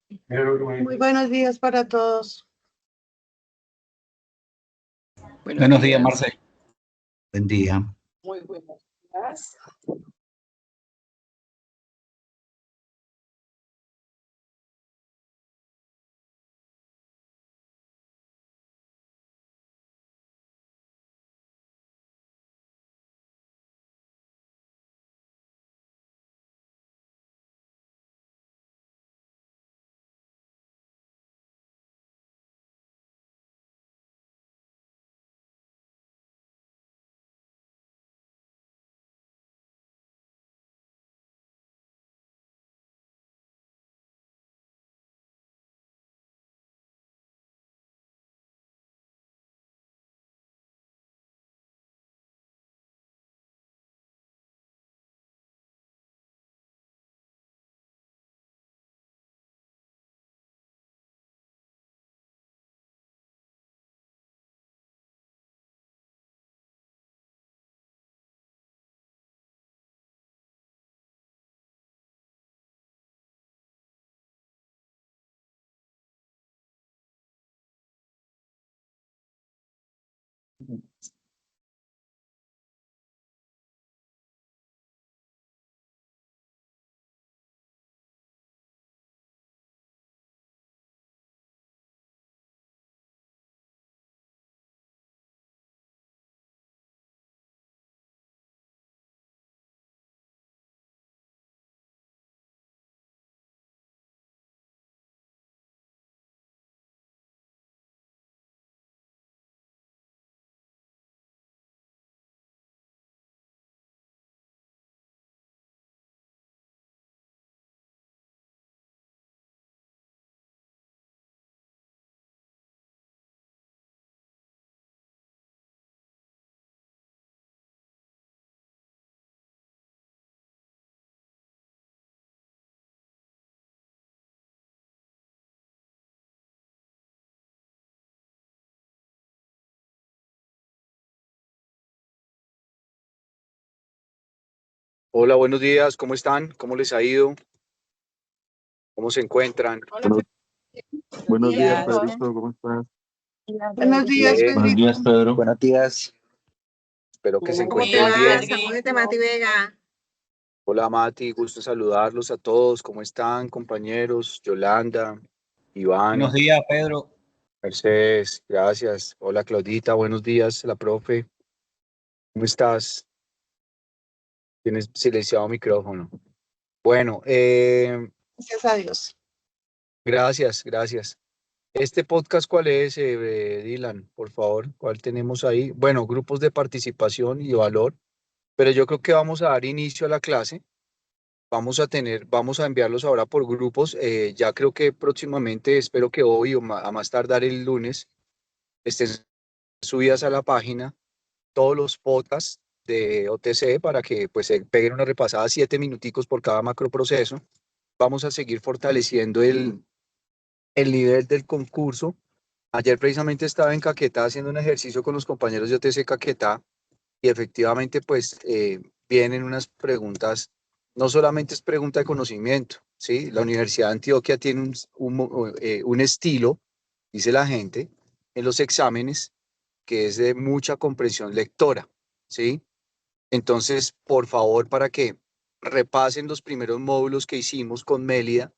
Muy buenos días para todos. Buenos días, Marcel. Buen día. Muy buenos días. Hola, buenos días, ¿cómo están? ¿Cómo les ha ido? ¿Cómo se encuentran? Hola, Buenos días, Días. Pedrito, ¿cómo estás? buenos días, Bien, Buenos Pedrito. días, Pedro. Buenos días. espero que se ¿Cómo te encuentren va, bien. Pedrito? de Mati Vega. Hola, Mati, gusto saludarlos a todos. ¿Cómo están, compañeros? Yolanda, Buenos Iván, días, Pedro. Mercedes, gracias. Hola, Claudita, buenos días, la profe. ¿Cómo estás? Tienes silenciado micrófono. Bueno, Gracias a Dios. gracias. Este podcast, ¿cuál es, Dylan? Por favor, ¿cuál tenemos ahí? Bueno, grupos de participación y valor, pero yo creo que vamos a dar inicio a la clase. Vamos a enviarlos ahora por grupos. Ya creo que próximamente, espero que hoy o a más tardar el lunes, estén subidas a la página todos los podcasts de OTC para que pues se peguen una repasada 7 minuticos por cada macroproceso. Vamos a seguir fortaleciendo el nivel del concurso. Ayer precisamente estaba en Caquetá haciendo un ejercicio con los compañeros de OTC Caquetá y efectivamente pues vienen unas preguntas, no solamente es pregunta de conocimiento, ¿sí? La Universidad de Antioquia tiene un estilo, dice la gente, en los exámenes que es de mucha comprensión lectora, ¿sí? Entonces, por favor, para que repasen los primeros módulos que hicimos con Mélida,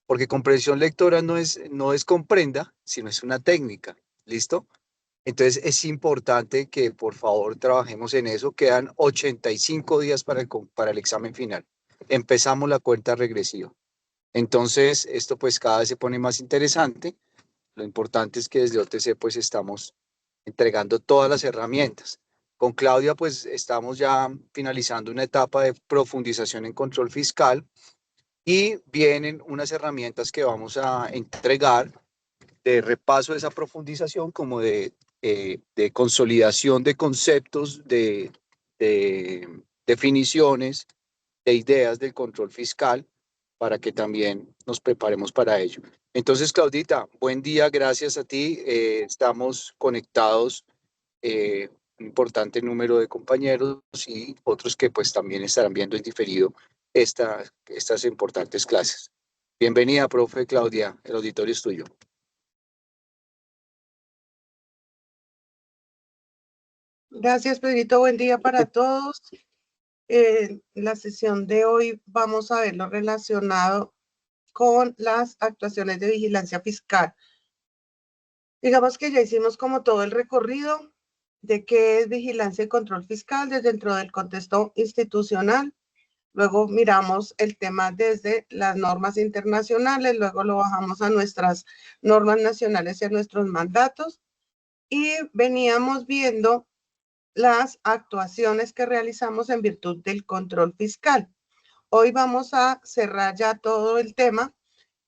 porque comprensión lectora no es comprenda, sino es una técnica, ¿listo? Entonces es importante que por favor trabajemos en eso. Quedan 85 días para el examen final. Empezamos la cuenta regresiva. Entonces esto pues cada vez se pone más interesante. Lo importante es que desde OTC pues estamos entregando todas las herramientas. Con Claudia pues estamos ya finalizando una etapa de profundización en control fiscal y vienen unas herramientas que vamos a entregar de repaso de esa profundización como de consolidación de conceptos, de definiciones, de ideas del control fiscal, para que también nos preparemos para ello. Entonces, Claudita, buen día, gracias a ti. Estamos conectados, un importante número de compañeros y otros que pues también estarán viendo en diferido estas importantes clases. Bienvenida, profe Claudia, el auditorio es tuyo. Gracias, Pedrito. Buen día para todos. En la sesión de hoy vamos a ver lo relacionado con las actuaciones de vigilancia fiscal. Digamos que ya hicimos como todo el recorrido de qué es vigilancia y control fiscal desde dentro del contexto institucional. Luego miramos el tema desde las normas internacionales, luego lo bajamos a nuestras normas nacionales y a nuestros mandatos. Y veníamos viendo las actuaciones que realizamos en virtud del control fiscal. Hoy vamos a cerrar ya todo el tema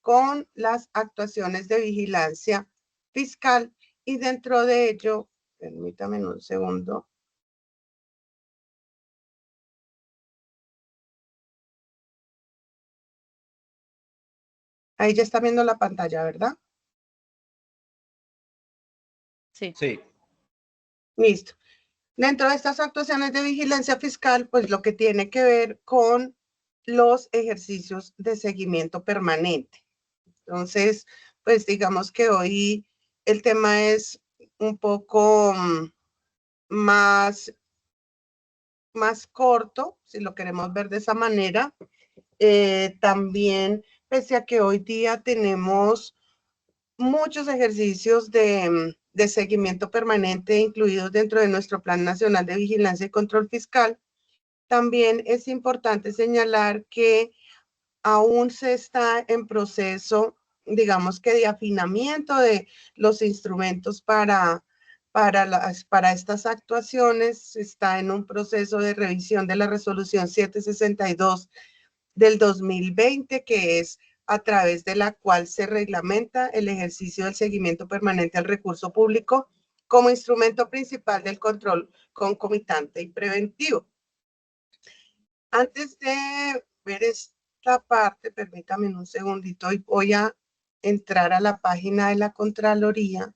con las actuaciones de vigilancia fiscal y dentro de ello, permítame un segundo. Ahí ya está viendo la pantalla, ¿verdad? Sí. Listo. Dentro de estas actuaciones de vigilancia fiscal, pues lo que tiene que ver con los ejercicios de seguimiento permanente. Entonces, pues digamos que hoy el tema es un poco más corto, si lo queremos ver de esa manera. También, pese a que hoy día tenemos muchos ejercicios de seguimiento permanente incluidos dentro de nuestro Plan Nacional de Vigilancia y Control Fiscal, también es importante señalar que aún se está en proceso, digamos que de afinamiento de los instrumentos para estas actuaciones. Se está en un proceso de revisión de la resolución 762 del 2020, que es a través de la cual se reglamenta el ejercicio del seguimiento permanente al recurso público como instrumento principal del control concomitante y preventivo. Antes de ver esta parte, permítame un segundito y voy a entrar a la página de la Contraloría.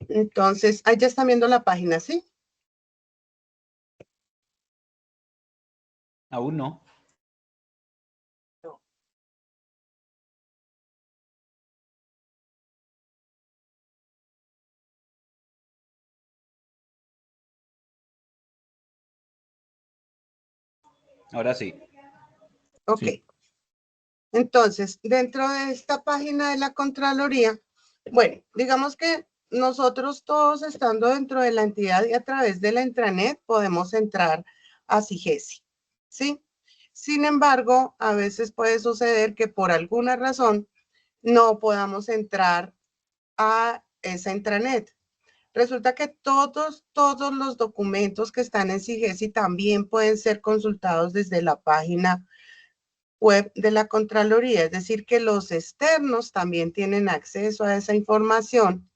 Entonces, ahí ya están viendo la página, ¿sí? Aún no. Ahora sí. Ok. Sí. Entonces, dentro de esta página de la Contraloría, bueno, digamos que nosotros todos estando dentro de la entidad y a través de la intranet podemos entrar a SIGESI, ¿sí? Sin embargo, a veces puede suceder que por alguna razón no podamos entrar a esa intranet. Resulta que todos los documentos que están en SIGESI también pueden ser consultados desde la página web de la Contraloría, es decir, que los externos también tienen acceso a esa información.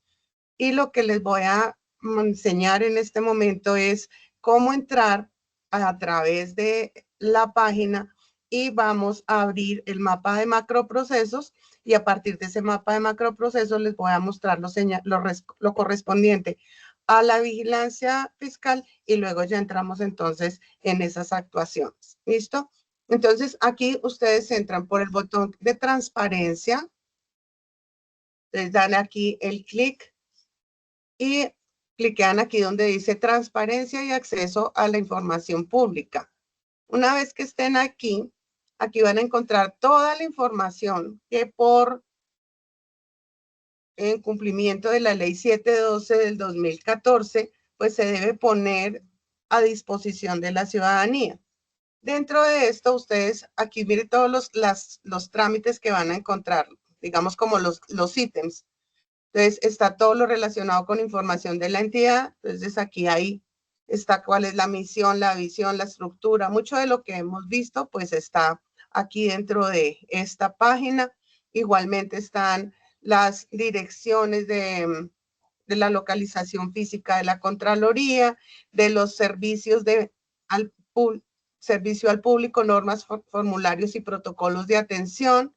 Y lo que les voy a enseñar en este momento es cómo entrar a través de la página y vamos a abrir el mapa de macroprocesos y a partir de ese mapa de macroprocesos les voy a mostrar lo correspondiente a la vigilancia fiscal y luego ya entramos entonces en esas actuaciones. ¿Listo? Entonces aquí ustedes entran por el botón de transparencia, les dan aquí el clic y cliquean aquí donde dice transparencia y acceso a la información pública. Una vez que estén aquí, aquí van a encontrar toda la información que en cumplimiento de la ley 712 del 2014, pues se debe poner a disposición de la ciudadanía. Dentro de esto, ustedes aquí miren todos los trámites que van a encontrar, digamos como los ítems. Entonces, está todo lo relacionado con información de la entidad. Entonces, aquí ahí está cuál es la misión, la visión, la estructura. Mucho de lo que hemos visto, pues está aquí dentro de esta página. Igualmente están las direcciones de la localización física de la Contraloría, de los servicios servicio al público, normas, formularios y protocolos de atención.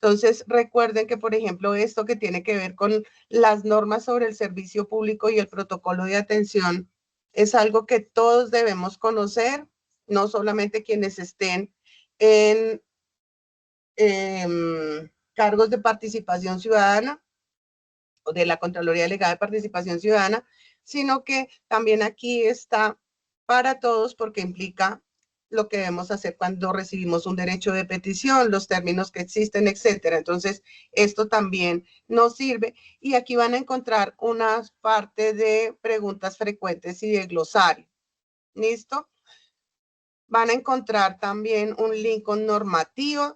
Entonces, recuerden que, por ejemplo, esto que tiene que ver con las normas sobre el servicio público y el protocolo de atención es algo que todos debemos conocer, no solamente quienes estén en cargos de participación ciudadana o de la Contraloría Delegada de Participación Ciudadana, sino que también aquí está para todos porque implica lo que debemos hacer cuando recibimos un derecho de petición, los términos que existen, etcétera. Entonces, esto también nos sirve. Y aquí van a encontrar una parte de preguntas frecuentes y de glosario. ¿Listo? Van a encontrar también un link con normativa,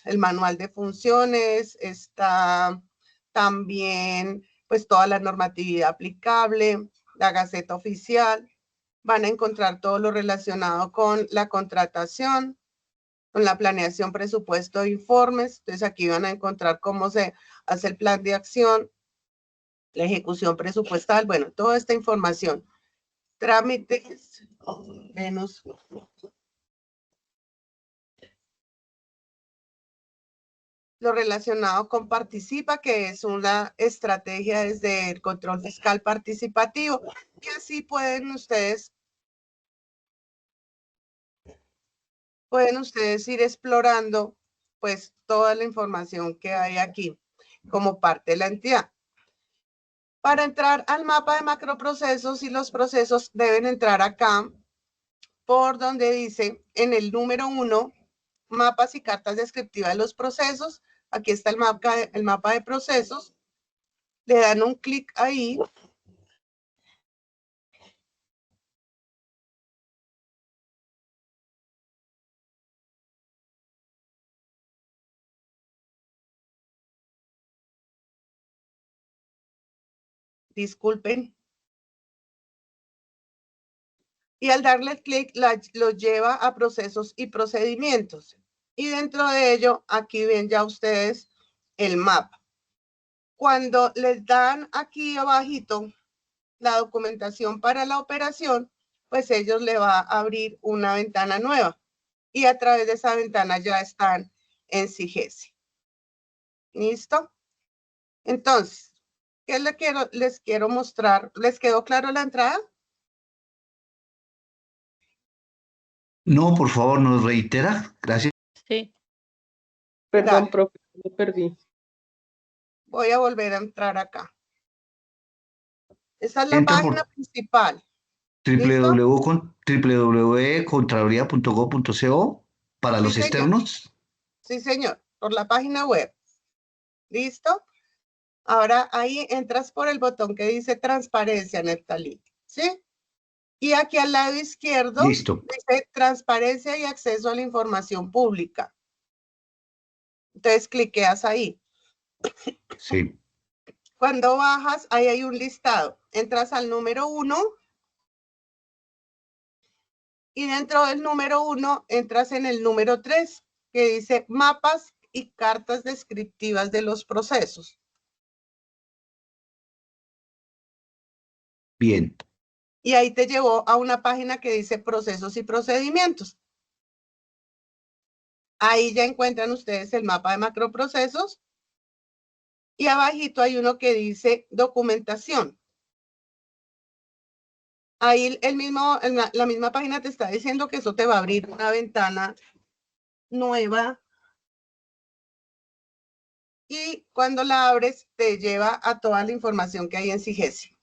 el manual de funciones, está también pues toda la normatividad aplicable, la Gaceta Oficial. Van a encontrar todo lo relacionado con la contratación, con la planeación, presupuesto e informes. Entonces aquí van a encontrar cómo se hace el plan de acción, la ejecución presupuestal, bueno, toda esta información. Trámites, menos. Lo relacionado con Participa, que es una estrategia desde el control fiscal participativo. Y así pueden ustedes ir explorando pues toda la información que hay aquí como parte de la entidad. Para entrar al mapa de macroprocesos y los procesos deben entrar acá por donde dice en el número 1, mapas y cartas descriptivas de los procesos. Aquí está el mapa de procesos. Le dan un clic ahí. Disculpen. Y al darle clic lo lleva a procesos y procedimientos. Y dentro de ello, aquí ven ya ustedes el mapa. Cuando les dan aquí abajito la documentación para la operación, pues ellos le va a abrir una ventana nueva. Y a través de esa ventana ya están en SIGESI. ¿Listo? Entonces, ¿qué les quiero mostrar? ¿Les quedó claro la entrada? No, por favor, nos reitera. Gracias. Sí. Perdón, Dale. profe, me perdí. Voy a volver a entrar acá. Esa es la Entra página por principal. ¿Listo? www.contraloría.gov.co para Sí, los señor. externos. Sí, señor. Por la página web. ¿Listo? Ahora ahí entras por el botón que dice transparencia, Neftalí. ¿Sí? Y aquí al lado izquierdo Listo. dice transparencia y acceso a la información pública. Entonces cliqueas ahí. Sí. Cuando bajas, ahí hay un listado. Entras al número 1 y dentro del número 1 entras en el número 3 que dice mapas y cartas descriptivas de los procesos. Bien. Y ahí te llevó a una página que dice procesos y procedimientos. Ahí ya encuentran ustedes el mapa de macroprocesos. Y abajito hay uno que dice documentación. Ahí la misma página te está diciendo que eso te va a abrir una ventana nueva. Y cuando la abres, te lleva a toda la información que hay en SIGESI.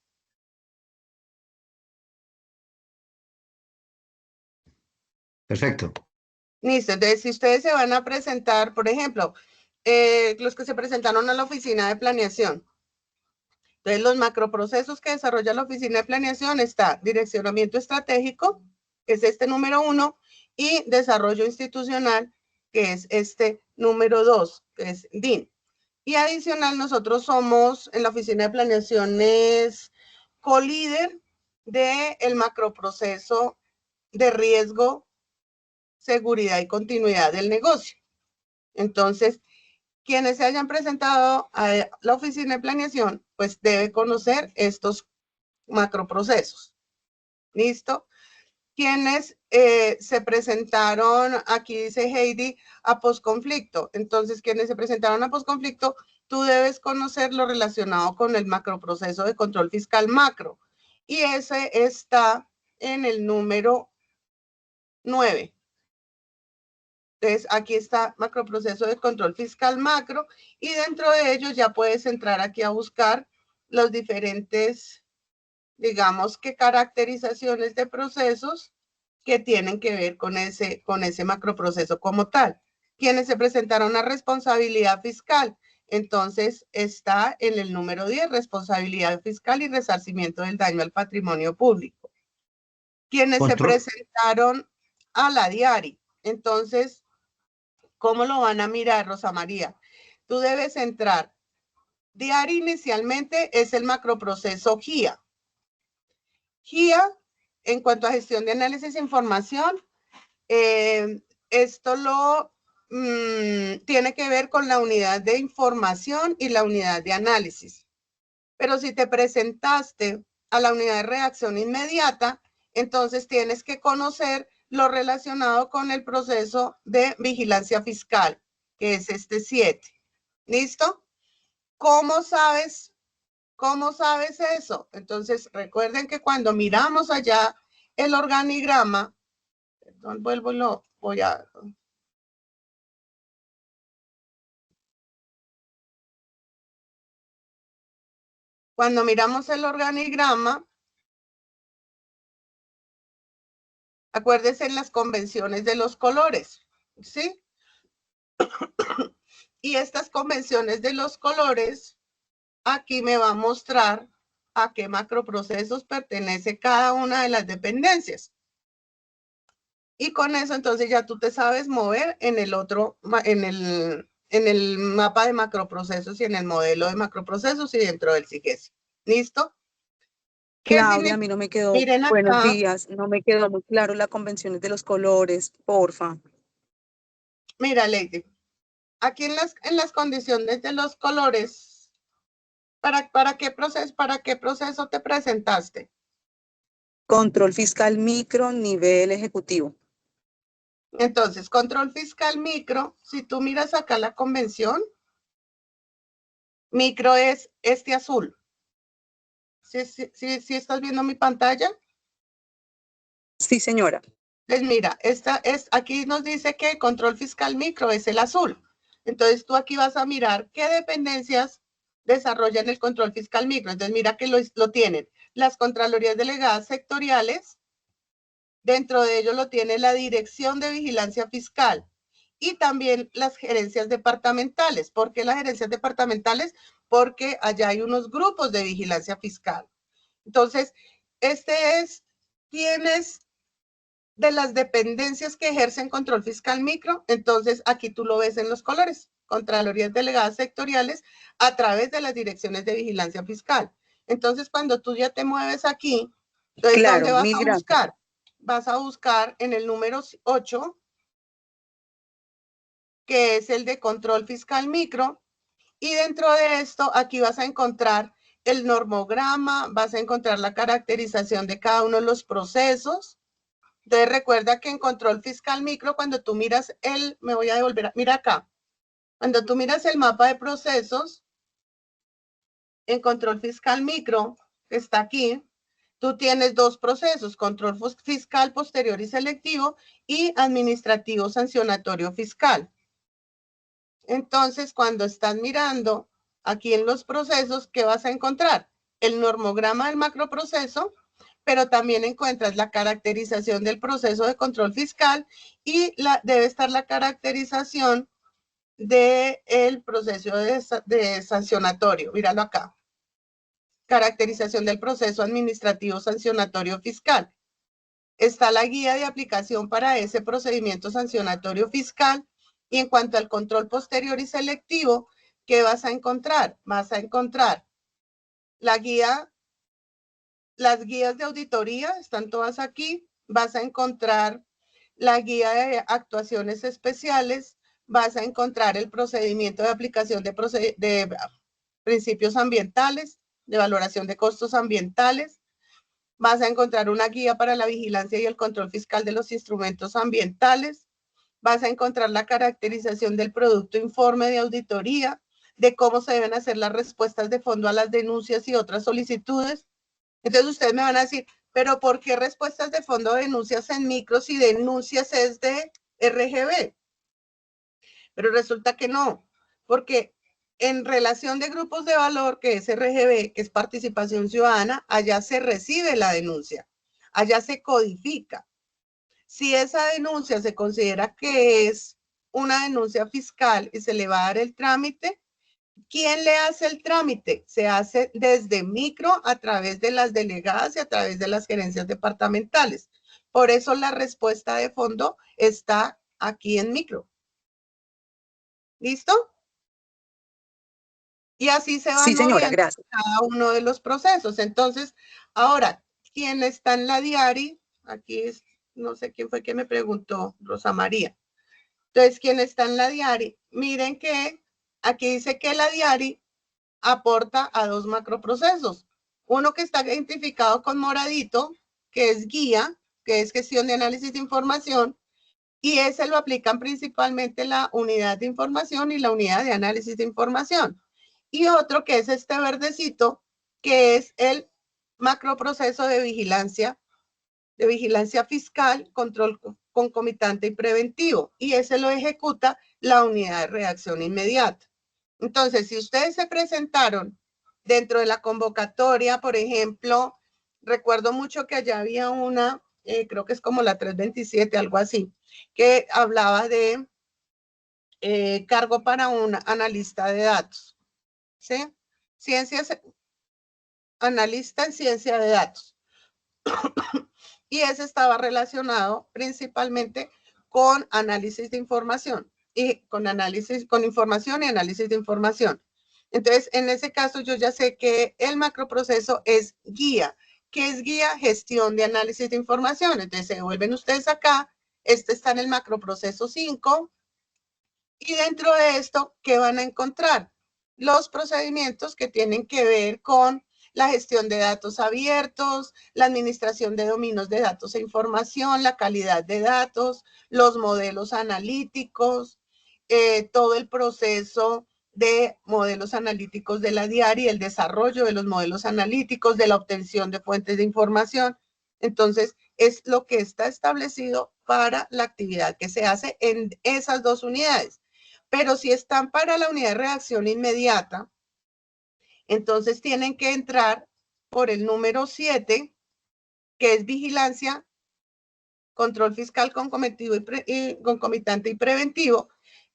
Perfecto. Listo. Entonces, si ustedes se van a presentar, por ejemplo, los que se presentaron a la oficina de planeación. Entonces, los macroprocesos que desarrolla la oficina de planeación está direccionamiento estratégico, que es este número 1, y desarrollo institucional, que es este número 2, que es DIN. Y adicional, nosotros somos, en la oficina de planeación, es colíder del macroproceso de riesgo, seguridad y continuidad del negocio. Entonces, quienes se hayan presentado a la oficina de planeación, pues debe conocer estos macroprocesos. ¿Listo? quienes se presentaron, aquí dice Heidi, a posconflicto. Entonces, quienes se presentaron a posconflicto, tú debes conocer lo relacionado con el macroproceso de control fiscal macro. Y ese está en el número 9. Entonces, aquí está macroproceso de control fiscal macro y dentro de ellos ya puedes entrar aquí a buscar los diferentes, digamos que caracterizaciones de procesos que tienen que ver con ese macroproceso como tal. Quienes se presentaron a responsabilidad fiscal, entonces está en el número 10, responsabilidad fiscal y resarcimiento del daño al patrimonio público. Quienes se presentaron a la DIARI, entonces, ¿cómo lo van a mirar, Rosa María? Tú debes entrar. DIARI inicialmente es el macroproceso GIA. GIA, en cuanto a gestión de análisis de información, esto tiene que ver con la unidad de información y la unidad de análisis. Pero si te presentaste a la unidad de reacción inmediata, entonces tienes que conocer lo relacionado con el proceso de vigilancia fiscal, que es este 7. ¿Listo? ¿Cómo sabes eso? Entonces, recuerden que cuando miramos allá el organigrama, perdón, voy a... Cuando miramos el organigrama, acuérdense en las convenciones de los colores, ¿sí? Y estas convenciones de los colores, aquí me va a mostrar a qué macroprocesos pertenece cada una de las dependencias. Y con eso, entonces, ya tú te sabes mover en el otro, en el mapa de macroprocesos y en el modelo de macroprocesos y dentro del SIGESI. ¿Listo? Claudia, a mí no me quedó, Miren acá, buenos días, no me quedó muy claro las convenciones de los colores, porfa. Mira, Lady, aquí en las condiciones de los colores, ¿para qué proceso te presentaste? Control fiscal micro, nivel ejecutivo. Entonces, control fiscal micro, si tú miras acá la convención, micro es este azul. ¿Sí estás viendo mi pantalla? Sí, señora. Pues mira, aquí nos dice que control fiscal micro es el azul. Entonces, tú aquí vas a mirar qué dependencias desarrollan el control fiscal micro. Entonces, mira que lo tienen las Contralorías Delegadas Sectoriales. Dentro de ello lo tiene la Dirección de Vigilancia Fiscal y también las gerencias departamentales. ¿Por qué las gerencias departamentales? Porque allá hay unos grupos de vigilancia fiscal. Entonces, tienes de las dependencias que ejercen control fiscal micro, entonces aquí tú lo ves en los colores, Contralorías Delegadas Sectoriales a través de las direcciones de vigilancia fiscal. Entonces, cuando tú ya te mueves aquí, entonces, claro, ¿dónde vas a buscar? Vas a buscar en el número 8, que es el de control fiscal micro, y dentro de esto, aquí vas a encontrar el normograma, vas a encontrar la caracterización de cada uno de los procesos. Entonces, recuerda que en control fiscal micro, cuando tú miras me voy a devolver, mira acá, cuando tú miras el mapa de procesos, en control fiscal micro, que está aquí, tú tienes dos procesos, control fiscal posterior y selectivo y administrativo sancionatorio fiscal. Entonces, cuando estás mirando aquí en los procesos, ¿qué vas a encontrar? El normograma del macroproceso, pero también encuentras la caracterización del proceso de control fiscal y debe estar la caracterización del proceso de sancionatorio. Míralo acá. Caracterización del proceso administrativo sancionatorio fiscal. Está la guía de aplicación para ese procedimiento sancionatorio fiscal. Y en cuanto al control posterior y selectivo, ¿qué vas a encontrar? Vas a encontrar las guías de auditoría, están todas aquí. Vas a encontrar la guía de actuaciones especiales. Vas a encontrar el procedimiento de aplicación de principios ambientales, de valoración de costos ambientales. vas a encontrar una guía para la vigilancia y el control fiscal de los instrumentos ambientales, vas a encontrar la caracterización del producto informe de auditoría, de cómo se deben hacer las respuestas de fondo a las denuncias y otras solicitudes. Entonces ustedes me van a decir, pero ¿por qué respuestas de fondo de denuncias en micros y denuncias es de RGB? Pero resulta que no, porque en relación de grupos de valor, que es RGB, que es participación ciudadana, allá se recibe la denuncia, allá se codifica. Si esa denuncia se considera que es una denuncia fiscal y se le va a dar el trámite, ¿quién le hace el trámite? Se hace desde micro a través de las delegadas y a través de las gerencias departamentales. Por eso la respuesta de fondo está aquí en micro. ¿Listo? Y así se va Sí, señora, moviendo gracias. cada uno de los procesos. Entonces, ahora, ¿quién está en la diari? Aquí es, no sé quién fue que me preguntó, Rosa María. Entonces, ¿quién está en la diari? Miren que aquí dice que la diari aporta a 2 macroprocesos. Uno que está identificado con moradito, que es guía, que es gestión de análisis de información, y ese lo aplican principalmente la unidad de información y la unidad de análisis de información. Y otro que es este verdecito, que es el macroproceso de vigilancia fiscal, control concomitante y preventivo. Y ese lo ejecuta la unidad de reacción inmediata. Entonces, si ustedes se presentaron dentro de la convocatoria, por ejemplo, recuerdo mucho que allá había una, creo que es como la 327, algo así, que hablaba de cargo para un analista de datos. ¿Sí? Analista en ciencia de datos. Y ese estaba relacionado principalmente con análisis de información y con información y análisis de información. Entonces, en ese caso, yo ya sé que el macroproceso es guía. ¿Qué es guía? Gestión de análisis de información. Entonces, se vuelven ustedes acá. Este está en el macroproceso 5. Y dentro de esto, ¿qué van a encontrar? Los procedimientos que tienen que ver con la gestión de datos abiertos, la administración de dominios de datos e información, la calidad de datos, los modelos analíticos, todo el proceso de modelos analíticos de la diari, el desarrollo de los modelos analíticos, de la obtención de fuentes de información. Entonces, es lo que está establecido para la actividad que se hace en esas 2 unidades. Pero si están para la unidad de reacción inmediata, entonces tienen que entrar por el número 7, que es vigilancia, control fiscal concomitante y preventivo.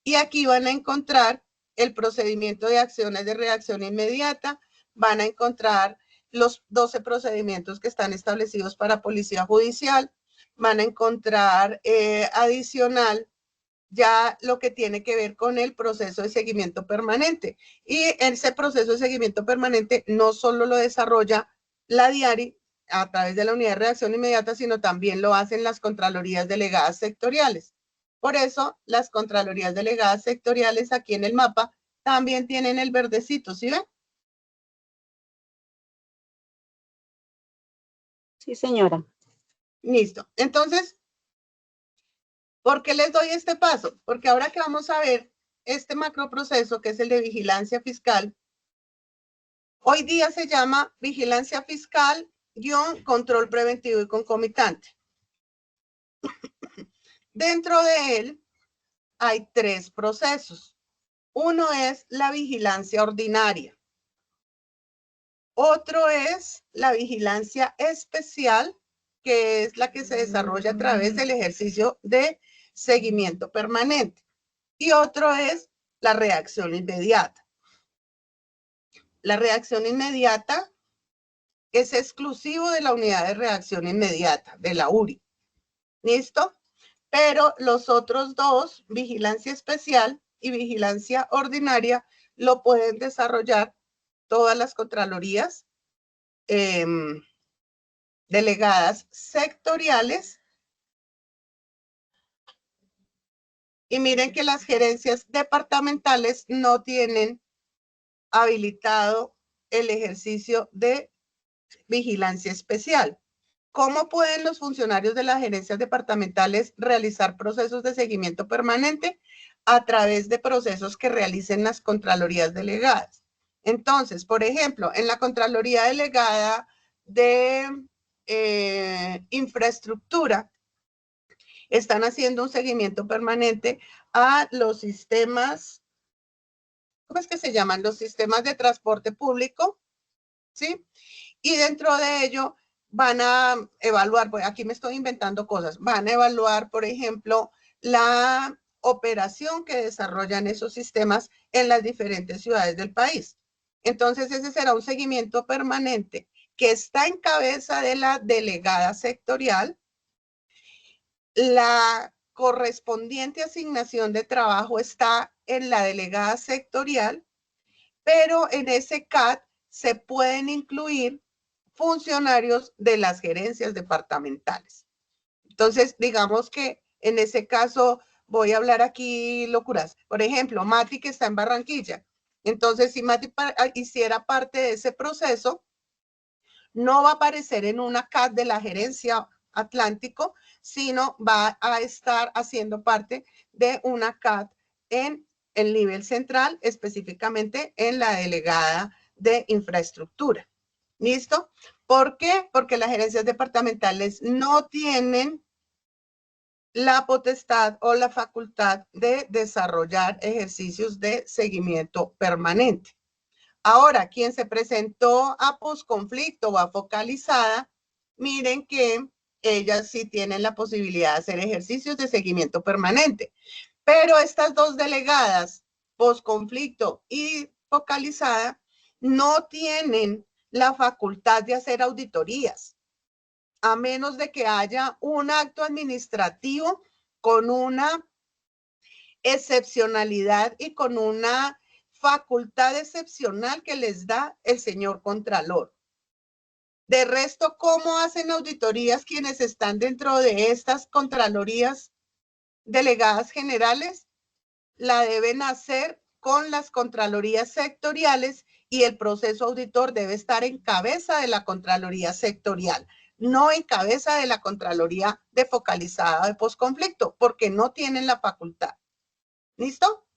Y aquí van a encontrar el procedimiento de acciones de reacción inmediata, van a encontrar los 12 procedimientos que están establecidos para policía judicial, van a encontrar adicional ya lo que tiene que ver con el proceso de seguimiento permanente. Y ese proceso de seguimiento permanente no solo lo desarrolla la diari a través de la unidad de reacción inmediata, sino también lo hacen las contralorías delegadas sectoriales. Por eso, las contralorías delegadas sectoriales aquí en el mapa también tienen el verdecito, ¿sí ven? Sí, señora. Listo. Entonces, ¿por qué les doy este paso? Porque ahora que vamos a ver este macroproceso, que es el de vigilancia fiscal, hoy día se llama vigilancia fiscal control preventivo y concomitante. Dentro de él hay 3 procesos. Uno es la vigilancia ordinaria. Otro es la vigilancia especial, que es la que se desarrolla a través del ejercicio de seguimiento permanente. Y otro es la reacción inmediata. La reacción inmediata es exclusivo de la unidad de reacción inmediata, de la URI. ¿Listo? Pero los otros 2, vigilancia especial y vigilancia ordinaria, lo pueden desarrollar todas las contralorías delegadas sectoriales. Y miren que las gerencias departamentales no tienen habilitado el ejercicio de vigilancia especial. ¿cómo pueden los funcionarios de las gerencias departamentales realizar procesos de seguimiento permanente? A través de procesos que realicen las contralorías delegadas. Entonces, por ejemplo, en la Contraloría Delegada de Infraestructura, están haciendo un seguimiento permanente a los sistemas, ¿cómo es que se llaman? Los sistemas de transporte público, ¿sí? Y dentro de ello van a evaluar, pues aquí me estoy inventando cosas, van a evaluar, por ejemplo, la operación que desarrollan esos sistemas en las diferentes ciudades del país. Entonces, ese será un seguimiento permanente que está en cabeza de la delegada sectorial. La correspondiente asignación de trabajo está en la delegada sectorial, pero en ese CAT se pueden incluir funcionarios de las gerencias departamentales. Entonces, digamos que en ese caso, voy a hablar aquí locuras. Por ejemplo, Mati, que está en Barranquilla. Entonces, si Mati hiciera parte de ese proceso, no va a aparecer en una CAT de la gerencia Atlántico, sino va a estar haciendo parte de una CAT en el nivel central, específicamente en la delegada de infraestructura. ¿Listo? ¿Por qué? Porque las gerencias departamentales no tienen la potestad o la facultad de desarrollar ejercicios de seguimiento permanente. Ahora, quien se presentó a posconflicto o a focalizada, miren que ellas sí tienen la posibilidad de hacer ejercicios de seguimiento permanente. Pero estas dos delegadas, posconflicto y focalizada, no tienen la facultad de hacer auditorías, a menos de que haya un acto administrativo con una excepcionalidad y con una facultad excepcional que les da el señor Contralor. De resto, ¿cómo hacen auditorías quienes están dentro de estas contralorías delegadas generales? La deben hacer con las contralorías sectoriales y el proceso auditor debe estar en cabeza de la contraloría sectorial, no en cabeza de la contraloría de focalizada de posconflicto, porque no tienen la facultad. ¿Listo?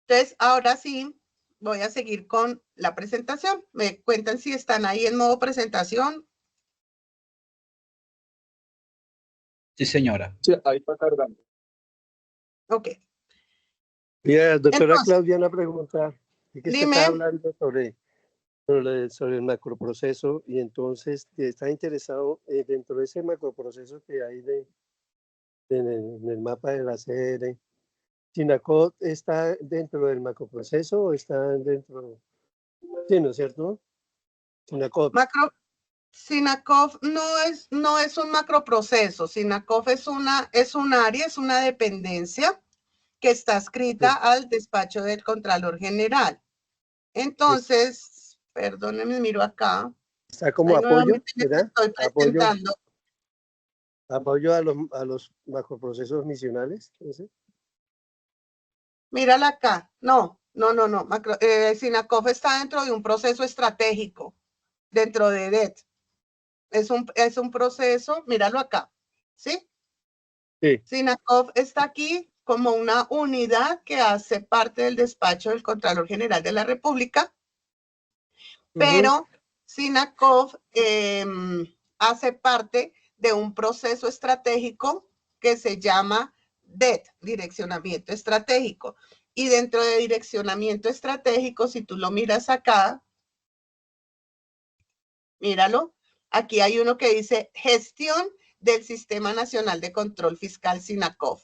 Entonces, ahora sí, voy a seguir con la presentación. Me cuentan si están ahí en modo presentación. Sí, señora. Sí, ahí está cargando. Ok. Mira, doctora Entonces, Claudia, una pregunta. Es que usted dime. está hablando sobre el macroproceso y entonces está interesado dentro de ese macroproceso que hay en el mapa de la CR. ¿SINACOF está dentro del macroproceso o está dentro? Sí, ¿no es cierto? SINACOF. SINACOF no es un macroproceso. SINACOF es un área, es una dependencia que está adscrita al despacho del Contralor General. Entonces, perdónenme, miro acá. Está como apoyo, ¿verdad? Estoy presentando. Apoyo a los macroprocesos misionales. ¿Sí? Mírala acá. No. SINACOF está dentro de un proceso estratégico, dentro de DET. Es un proceso, míralo acá, ¿sí? Sí. SINACOF está aquí como una unidad que hace parte del despacho del Contralor General de la República, pero SINACOF hace parte de un proceso estratégico que se llama DET, Direccionamiento Estratégico. Y dentro de Direccionamiento Estratégico, si tú lo miras acá, míralo, aquí hay uno que dice Gestión del Sistema Nacional de Control Fiscal SINACOF.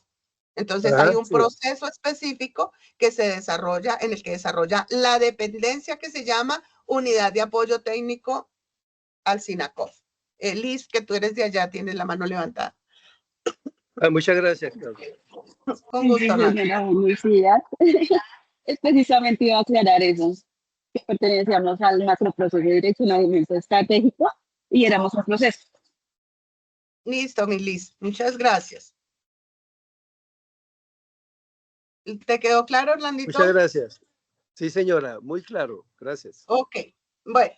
Entonces hay un proceso específico que se desarrolla, en el que desarrolla la dependencia que se llama Unidad de Apoyo Técnico al SINACOF. Liz, que tú eres de allá, tienes la mano levantada. Muchas gracias, Claudia. Con gusto, de la universidad. Es precisamente iba a aclarar eso, que pertenecíamos al macroproceso de direccionamiento estratégico y éramos un proceso. Listo, mi Liz. Muchas gracias. ¿Te quedó claro, Orlandito? Muchas gracias. Sí, señora, muy claro. Gracias. Ok. Bueno,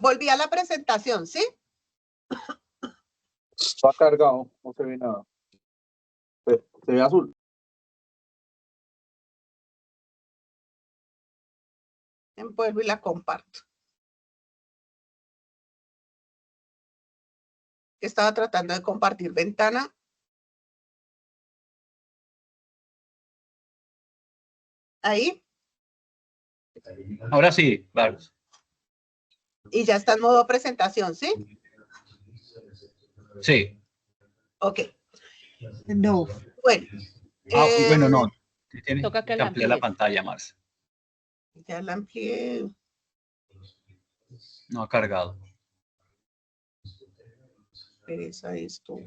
Volví a la presentación, ¿sí? Está cargado, no se ve nada. Se ve azul. Vuelvo y la comparto. Estaba tratando de compartir ventana. Ahí. Ahora sí, Vargas. Y ya está en modo presentación, ¿sí? Sí. Ok. No. Bueno. Bueno, no. Tienes Toca que que la ampliar la amplíes. pantalla más. Ya la amplié. No ha cargado. Pereza esto.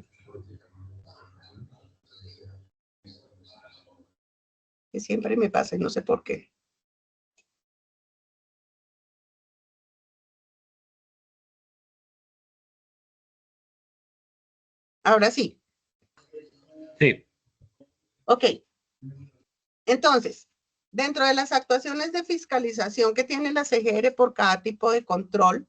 Que siempre me pasa y no sé por qué. Ahora sí. Sí. Ok. Entonces, dentro de las actuaciones de fiscalización que tiene la CGR por cada tipo de control,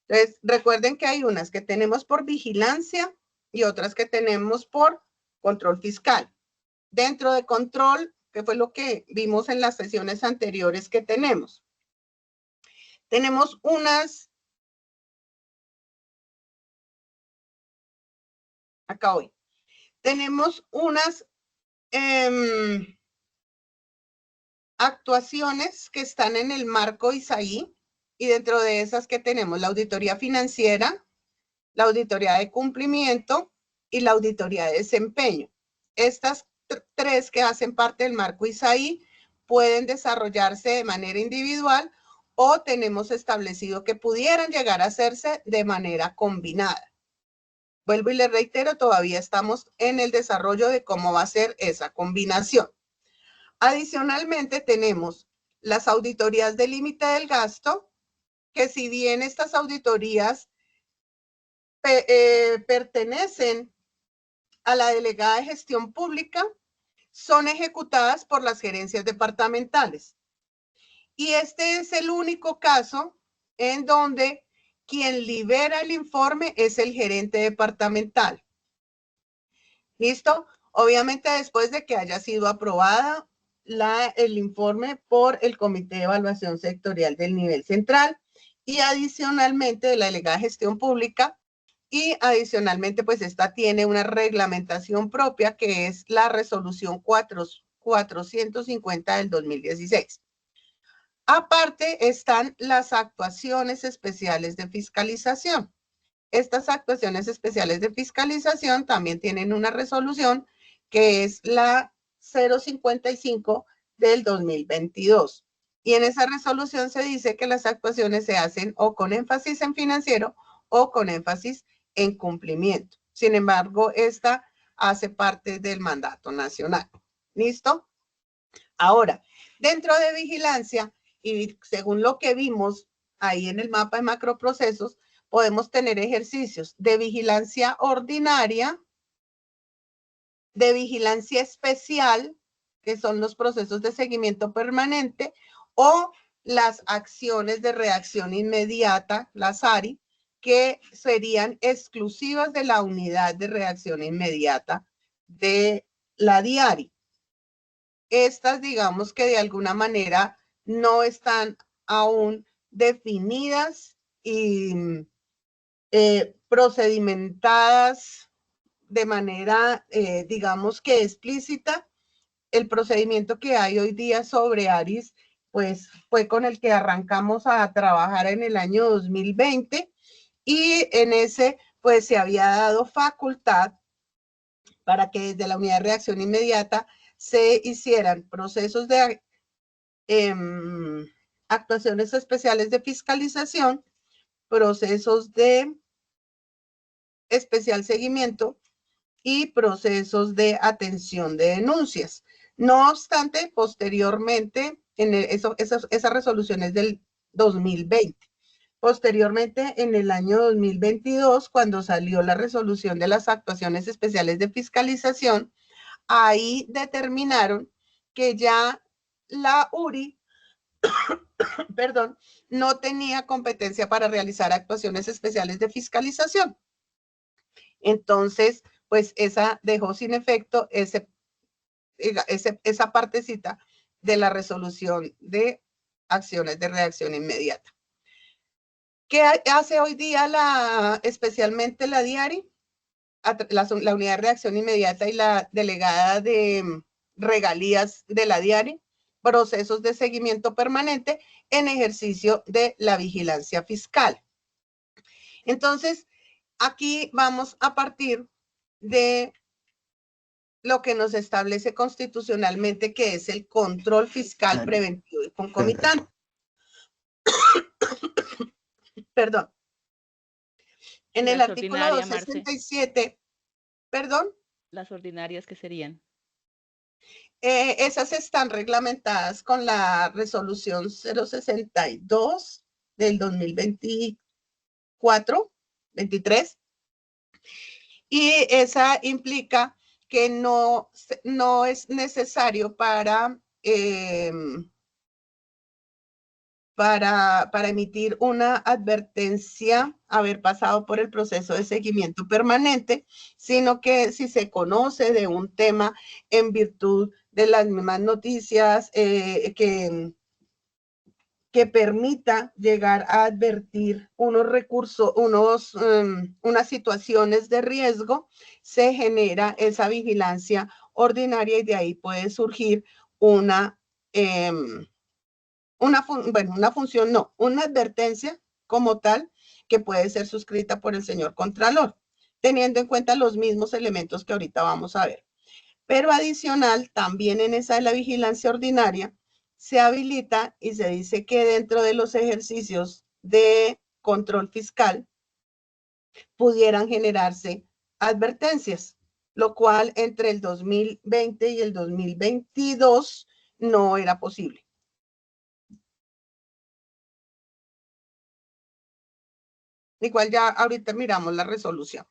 entonces recuerden que hay unas que tenemos por vigilancia y otras que tenemos por control fiscal. Dentro de control, que fue lo que vimos en las sesiones anteriores que tenemos. Tenemos unas, acá hoy, tenemos unas actuaciones que están en el marco ISAI y dentro de esas que tenemos la auditoría financiera, la auditoría de cumplimiento y la auditoría de desempeño. Estas tres que hacen parte del marco ISAI pueden desarrollarse de manera individual o tenemos establecido que pudieran llegar a hacerse de manera combinada. Vuelvo y les reitero, todavía estamos en el desarrollo de cómo va a ser esa combinación. Adicionalmente, tenemos las auditorías de límite del gasto, que si bien estas auditorías pertenecen a la delegada de gestión pública, son ejecutadas por las gerencias departamentales. Y este es el único caso en donde quien libera el informe es el gerente departamental. ¿Listo? Obviamente después de que haya sido aprobada el informe por el Comité de Evaluación Sectorial del Nivel Central y adicionalmente de la delegada de gestión pública y adicionalmente pues esta tiene una reglamentación propia que es la resolución 450 del 2016. Aparte están las actuaciones especiales de fiscalización. Estas actuaciones especiales de fiscalización también tienen una resolución que es la 055 del 2022. Y en esa resolución se dice que las actuaciones se hacen o con énfasis en financiero o con énfasis en cumplimiento. Sin embargo, esta hace parte del mandato nacional. ¿Listo? Ahora, dentro de vigilancia, y según lo que vimos ahí en el mapa de macroprocesos, podemos tener ejercicios de vigilancia ordinaria, de vigilancia especial, que son los procesos de seguimiento permanente, o las acciones de reacción inmediata, las ARI, que serían exclusivas de la unidad de reacción inmediata de la DIARI. Estas, digamos que de alguna manera no están aún definidas y procedimentadas de manera, digamos que explícita. El procedimiento que hay hoy día sobre ARIS, pues fue con el que arrancamos a trabajar en el año 2020 y en ese, pues se había dado facultad para que desde la unidad de reacción inmediata se hicieran procesos de actuaciones especiales de fiscalización, procesos de especial seguimiento y procesos de atención de denuncias. No obstante, posteriormente, esas resoluciones del 2020. Posteriormente, en el año 2022, cuando salió la resolución de las actuaciones especiales de fiscalización, ahí determinaron que ya la URI perdón, no tenía competencia para realizar actuaciones especiales de fiscalización. Entonces, pues esa dejó sin efecto esa partecita de la resolución de acciones de reacción inmediata. ¿Qué hace hoy día especialmente la DIARI? La unidad de reacción inmediata y la delegada de regalías de la DIARI, procesos de seguimiento permanente en ejercicio de la vigilancia fiscal. Entonces, aquí vamos a partir de lo que nos establece constitucionalmente, que es el control fiscal preventivo y concomitante. Perdón. En el artículo 267, perdón. Las ordinarias, ¿qué serían? Esas están reglamentadas con la resolución 062 del 2024, 23. Y esa implica que no es necesario para emitir una advertencia haber pasado por el proceso de seguimiento permanente, sino que si se conoce de un tema en virtud de las mismas noticias que permita llegar a advertir unos recursos, unas situaciones de riesgo, se genera esa vigilancia ordinaria y de ahí puede surgir una advertencia como tal que puede ser suscrita por el señor Contralor, teniendo en cuenta los mismos elementos que ahorita vamos a ver. Pero adicional, también en esa de la vigilancia ordinaria, se habilita y se dice que dentro de los ejercicios de control fiscal pudieran generarse advertencias, lo cual entre el 2020 y el 2022 no era posible. Igual ya ahorita miramos la resolución.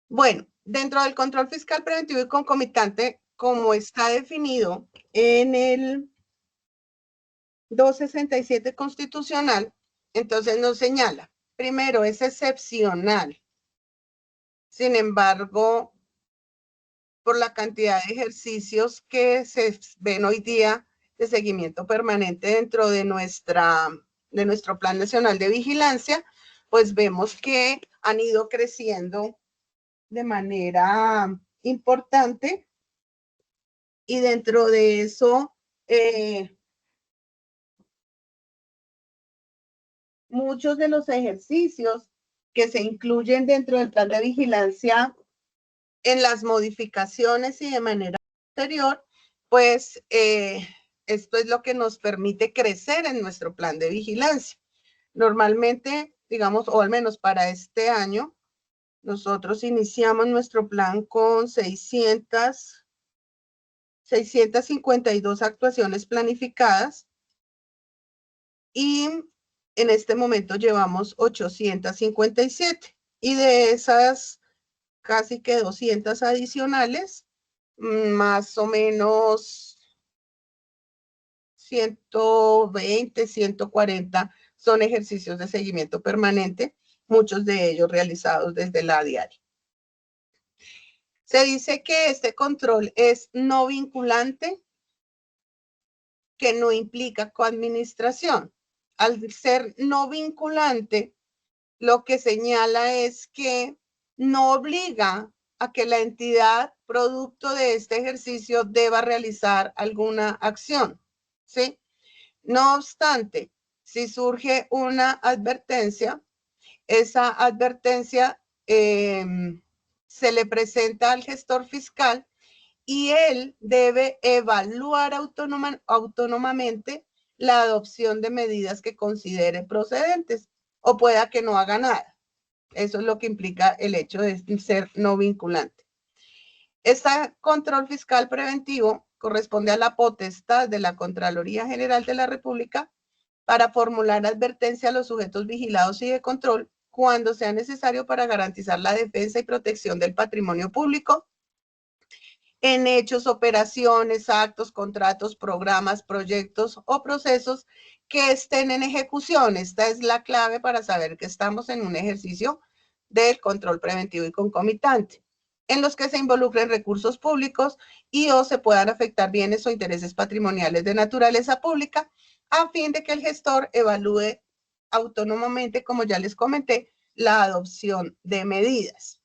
Bueno, dentro del control fiscal preventivo y concomitante, como está definido en el 267 constitucional, entonces nos señala, primero, es excepcional. Sin embargo, por la cantidad de ejercicios que se ven hoy día de seguimiento permanente dentro de nuestro Plan Nacional de Vigilancia, pues vemos que han ido creciendo de manera importante y dentro de eso muchos de los ejercicios que se incluyen dentro del plan de vigilancia en las modificaciones y de manera posterior, pues esto es lo que nos permite crecer en nuestro plan de vigilancia. Normalmente, digamos, o al menos para este año, nosotros iniciamos nuestro plan con 652 actuaciones planificadas y en este momento llevamos 857 y de esas casi que 200 adicionales, más o menos 120, 140 son ejercicios de seguimiento permanente, muchos de ellos realizados desde la DIARI. Se dice que este control es no vinculante, que no implica coadministración. Al ser no vinculante, lo que señala es que no obliga a que la entidad producto de este ejercicio deba realizar alguna acción, ¿sí? No obstante, si surge una advertencia, esa advertencia se le presenta al gestor fiscal y él debe evaluar autónomamente la adopción de medidas que considere procedentes o pueda que no haga nada. Eso es lo que implica el hecho de ser no vinculante. Este control fiscal preventivo corresponde a la potestad de la Contraloría General de la República para formular advertencia a los sujetos vigilados y de control cuando sea necesario para garantizar la defensa y protección del patrimonio público en hechos, operaciones, actos, contratos, programas, proyectos o procesos que estén en ejecución. Esta es la clave para saber que estamos en un ejercicio del control preventivo y concomitante, en los que se involucren recursos públicos y o se puedan afectar bienes o intereses patrimoniales de naturaleza pública, a fin de que el gestor evalúe autónomamente, como ya les comenté, la adopción de medidas.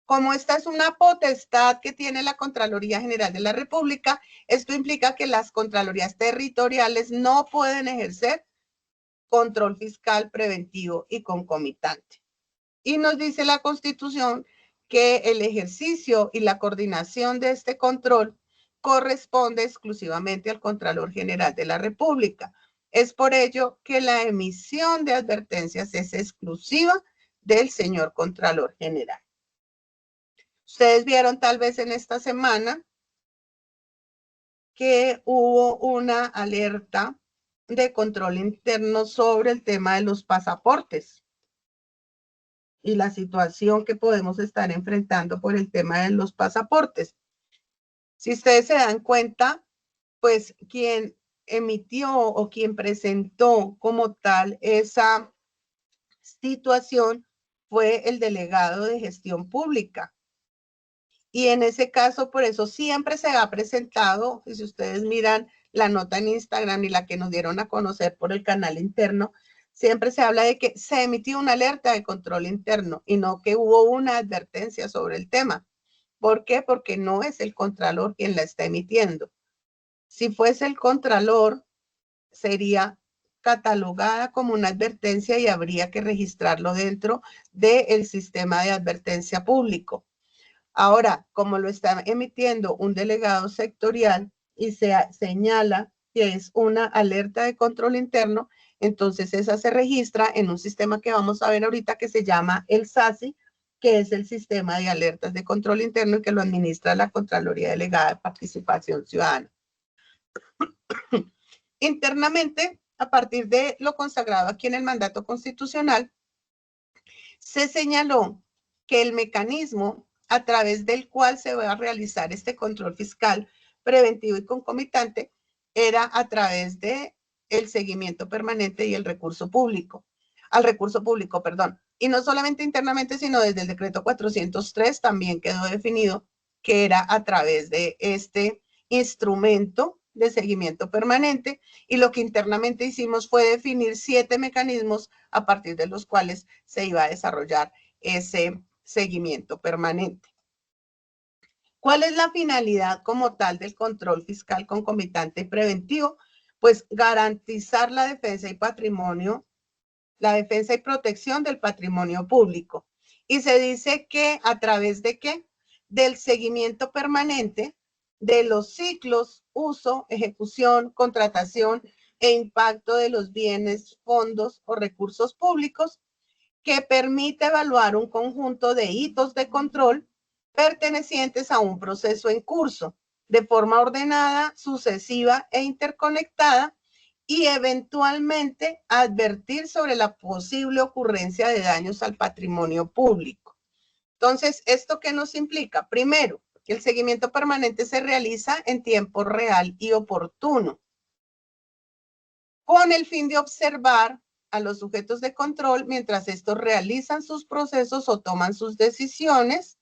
Como esta es una potestad que tiene la Contraloría General de la República, esto implica que las Contralorías territoriales no pueden ejercer control fiscal preventivo y concomitante. Y nos dice la Constitución que el ejercicio y la coordinación de este control corresponde exclusivamente al Contralor General de la República. Es por ello que la emisión de advertencias es exclusiva del señor Contralor General. Ustedes vieron tal vez en esta semana que hubo una alerta de control interno sobre el tema de los pasaportes y la situación que podemos estar enfrentando por el tema de los pasaportes. Si ustedes se dan cuenta, pues quien emitió o quien presentó como tal esa situación fue el delegado de gestión pública. Y en ese caso, por eso siempre se ha presentado, y si ustedes miran la nota en Instagram y la que nos dieron a conocer por el canal interno, siempre se habla de que se emitió una alerta de control interno y no que hubo una advertencia sobre el tema. ¿Por qué? Porque no es el contralor quien la está emitiendo. Si fuese el contralor, sería catalogada como una advertencia y habría que registrarlo dentro del sistema de advertencia público. Ahora, como lo está emitiendo un delegado sectorial y se señala que es una alerta de control interno, entonces esa se registra en un sistema que vamos a ver ahorita que se llama el SASI, que es el sistema de alertas de control interno y que lo administra la Contraloría Delegada de Participación Ciudadana. Internamente, a partir de lo consagrado aquí en el mandato constitucional, se señaló que el mecanismo a través del cual se va a realizar este control fiscal preventivo y concomitante era a través de el seguimiento permanente y el recurso público, perdón. Y no solamente internamente, sino desde el decreto 403 también quedó definido que era a través de este instrumento de seguimiento permanente, y lo que internamente hicimos fue definir 7 mecanismos a partir de los cuales se iba a desarrollar ese seguimiento permanente. ¿Cuál es la finalidad como tal del control fiscal concomitante y preventivo? Pues garantizar la defensa y patrimonio, la defensa y protección del patrimonio público. Y se dice que a través de ¿qué? Del seguimiento permanente de los ciclos, uso, ejecución, contratación e impacto de los bienes, fondos o recursos públicos, que permite evaluar un conjunto de hitos de control pertenecientes a un proceso en curso, de forma ordenada, sucesiva e interconectada, y eventualmente advertir sobre la posible ocurrencia de daños al patrimonio público. Entonces, ¿esto qué nos implica? Primero, que el seguimiento permanente se realiza en tiempo real y oportuno, con el fin de observar a los sujetos de control mientras estos realizan sus procesos o toman sus decisiones,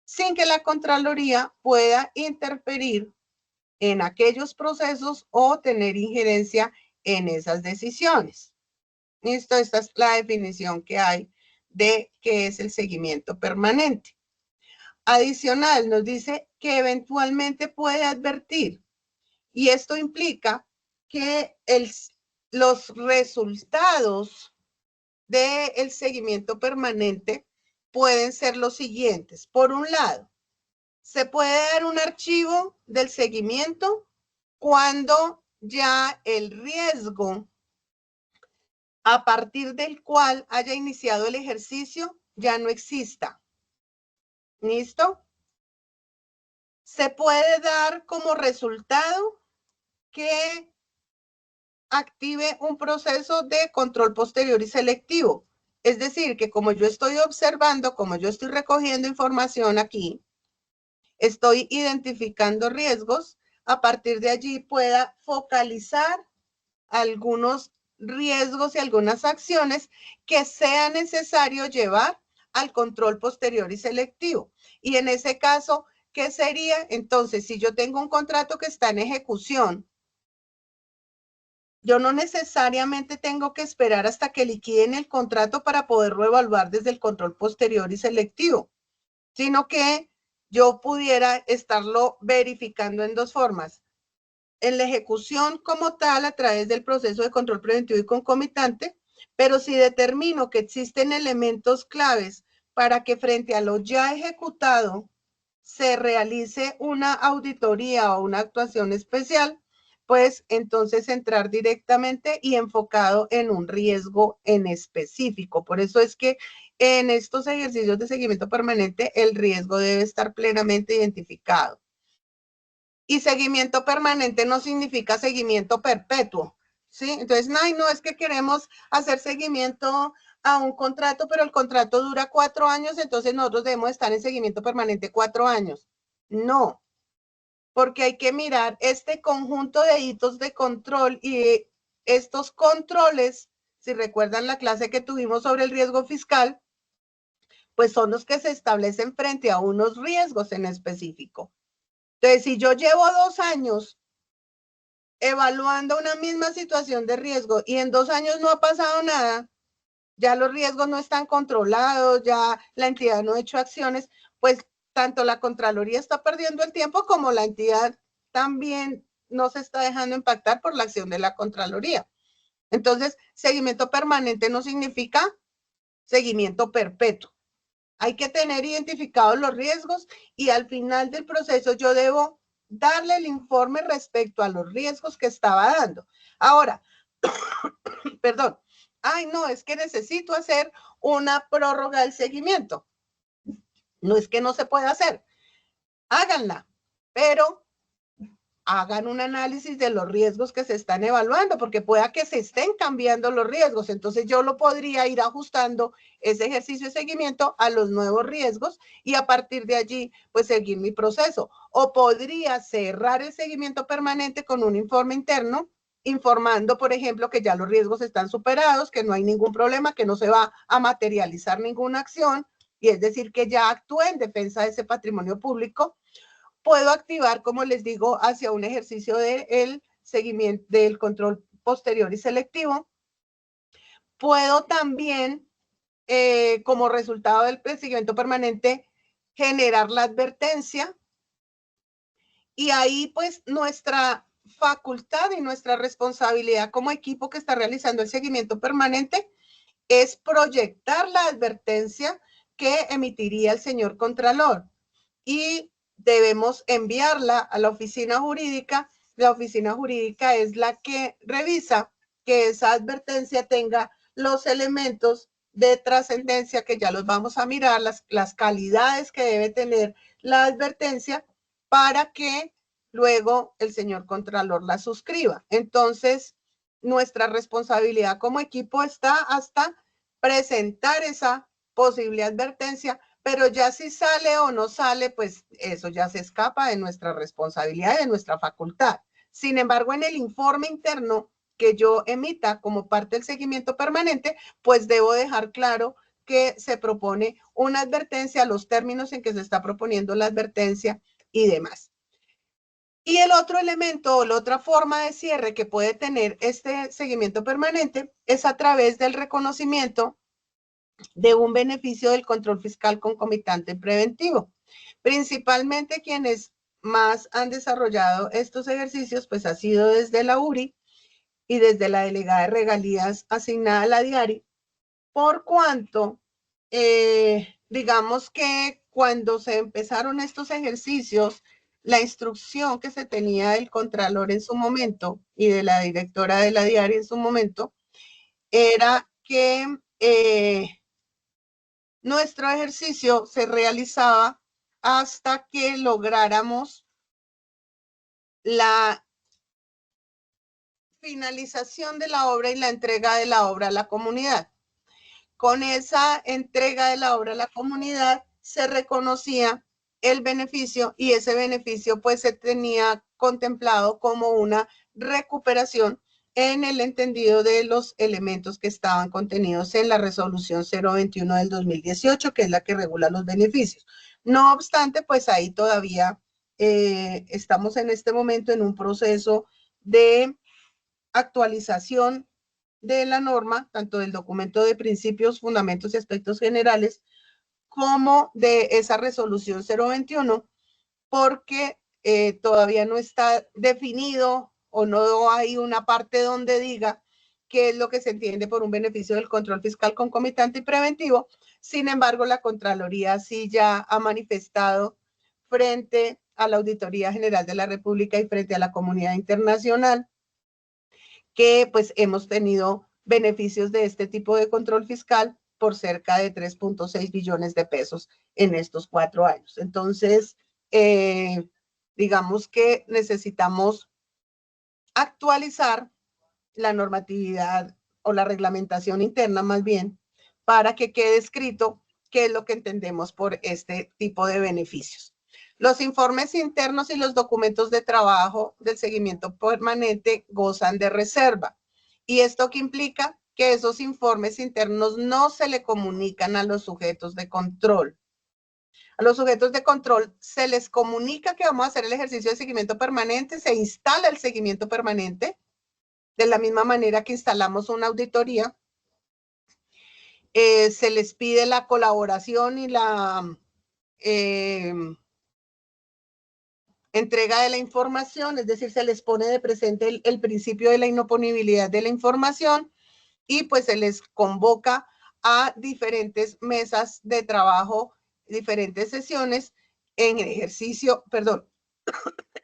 sin que la Contraloría pueda interferir en aquellos procesos o tener injerencia en esas decisiones. ¿Listo? Esta es la definición que hay de qué es el seguimiento permanente. Adicional, nos dice que eventualmente puede advertir, y esto implica que los resultados del seguimiento permanente pueden ser los siguientes. Por un lado, se puede dar un archivo del seguimiento cuando ya el riesgo a partir del cual haya iniciado el ejercicio ya no exista. ¿Listo? Se puede dar como resultado que active un proceso de control posterior y selectivo. Es decir, que como yo estoy observando, como yo estoy recogiendo información aquí, estoy identificando riesgos, a partir de allí pueda focalizar algunos riesgos y algunas acciones que sea necesario llevar al control posterior y selectivo. Y en ese caso, ¿qué sería? Entonces, si yo tengo un contrato que está en ejecución, yo no necesariamente tengo que esperar hasta que liquiden el contrato para poderlo evaluar desde el control posterior y selectivo, sino que yo pudiera estarlo verificando en dos formas. En la ejecución como tal, a través del proceso de control preventivo y concomitante, pero si determino que existen elementos claves para que frente a lo ya ejecutado se realice una auditoría o una actuación especial, pues entonces entrar directamente y enfocado en un riesgo en específico. Por eso es que en estos ejercicios de seguimiento permanente el riesgo debe estar plenamente identificado. Y seguimiento permanente no significa seguimiento perpetuo, ¿sí? Entonces, no, es que queremos hacer seguimiento a un contrato, pero el contrato dura 4 años, entonces nosotros debemos estar en seguimiento permanente 4 años. No, porque hay que mirar este conjunto de hitos de control y estos controles, si recuerdan la clase que tuvimos sobre el riesgo fiscal, pues son los que se establecen frente a unos riesgos en específico. Entonces, si yo llevo 2 años evaluando una misma situación de riesgo y en 2 años no ha pasado nada, ya los riesgos no están controlados, ya la entidad no ha hecho acciones, pues tanto la Contraloría está perdiendo el tiempo como la entidad también no se está dejando impactar por la acción de la Contraloría. Entonces, seguimiento permanente no significa seguimiento perpetuo. Hay que tener identificados los riesgos y al final del proceso yo debo darle el informe respecto a los riesgos que estaba dando. Ahora, perdón, no, es que necesito hacer una prórroga del seguimiento. No es que no se pueda hacer, háganla, pero hagan un análisis de los riesgos que se están evaluando, porque pueda que se estén cambiando los riesgos. Entonces yo lo podría ir ajustando ese ejercicio de seguimiento a los nuevos riesgos y a partir de allí, pues seguir mi proceso. O podría cerrar el seguimiento permanente con un informe interno, informando, por ejemplo, que ya los riesgos están superados, que no hay ningún problema, que no se va a materializar ninguna acción, y es decir, que ya actúe en defensa de ese patrimonio público. Puedo activar, como les digo, hacia un ejercicio del seguimiento del control posterior y selectivo. Puedo también, como resultado del seguimiento permanente, generar la advertencia. Y ahí, pues, nuestra facultad y nuestra responsabilidad como equipo que está realizando el seguimiento permanente es proyectar la advertencia que emitiría el señor Contralor. Y debemos enviarla a la oficina jurídica. La oficina jurídica es la que revisa que esa advertencia tenga los elementos de trascendencia que ya los vamos a mirar, las calidades que debe tener la advertencia para que luego el señor Contralor la suscriba. Entonces, nuestra responsabilidad como equipo está hasta presentar esa posible advertencia, pero ya si sale o no sale, pues eso ya se escapa de nuestra responsabilidad, de nuestra facultad. Sin embargo, en el informe interno que yo emita como parte del seguimiento permanente, pues debo dejar claro que se propone una advertencia, los términos en que se está proponiendo la advertencia y demás. Y el otro elemento o la otra forma de cierre que puede tener este seguimiento permanente es a través del reconocimiento de un beneficio del control fiscal concomitante preventivo. Principalmente quienes más han desarrollado estos ejercicios, pues ha sido desde la URI y desde la delegada de regalías asignada a la DIARI, por cuanto, digamos que cuando se empezaron estos ejercicios, la instrucción que se tenía del Contralor en su momento y de la directora de la DIARI en su momento, era que nuestro ejercicio se realizaba hasta que lográramos la finalización de la obra y la entrega de la obra a la comunidad. Con esa entrega de la obra a la comunidad se reconocía el beneficio y ese beneficio pues se tenía contemplado como una recuperación en el entendido de los elementos que estaban contenidos en la resolución 021 del 2018, que es la que regula los beneficios. No obstante, pues ahí todavía estamos en este momento en un proceso de actualización de la norma, tanto del documento de principios, fundamentos y aspectos generales, como de esa resolución 021, porque todavía no está definido o no hay una parte donde diga qué es lo que se entiende por un beneficio del control fiscal concomitante y preventivo. Sin embargo, la Contraloría sí ya ha manifestado frente a la Auditoría General de la República y frente a la comunidad internacional que pues hemos tenido beneficios de este tipo de control fiscal por cerca de 3.6 billones de pesos en estos 4 años. Entonces, digamos que necesitamos actualizar la normatividad o la reglamentación interna más bien para que quede escrito qué es lo que entendemos por este tipo de beneficios. Los informes internos y los documentos de trabajo del seguimiento permanente gozan de reserva. ¿Y esto qué implica? Que esos informes internos no se le comunican a los sujetos de control. A los sujetos de control se les comunica que vamos a hacer el ejercicio de seguimiento permanente, se instala el seguimiento permanente, de la misma manera que instalamos una auditoría. Se les pide la colaboración y la entrega de la información, es decir, se les pone de presente el principio de la inoponibilidad de la información y pues se les convoca a diferentes mesas de trabajo, diferentes sesiones en ejercicio,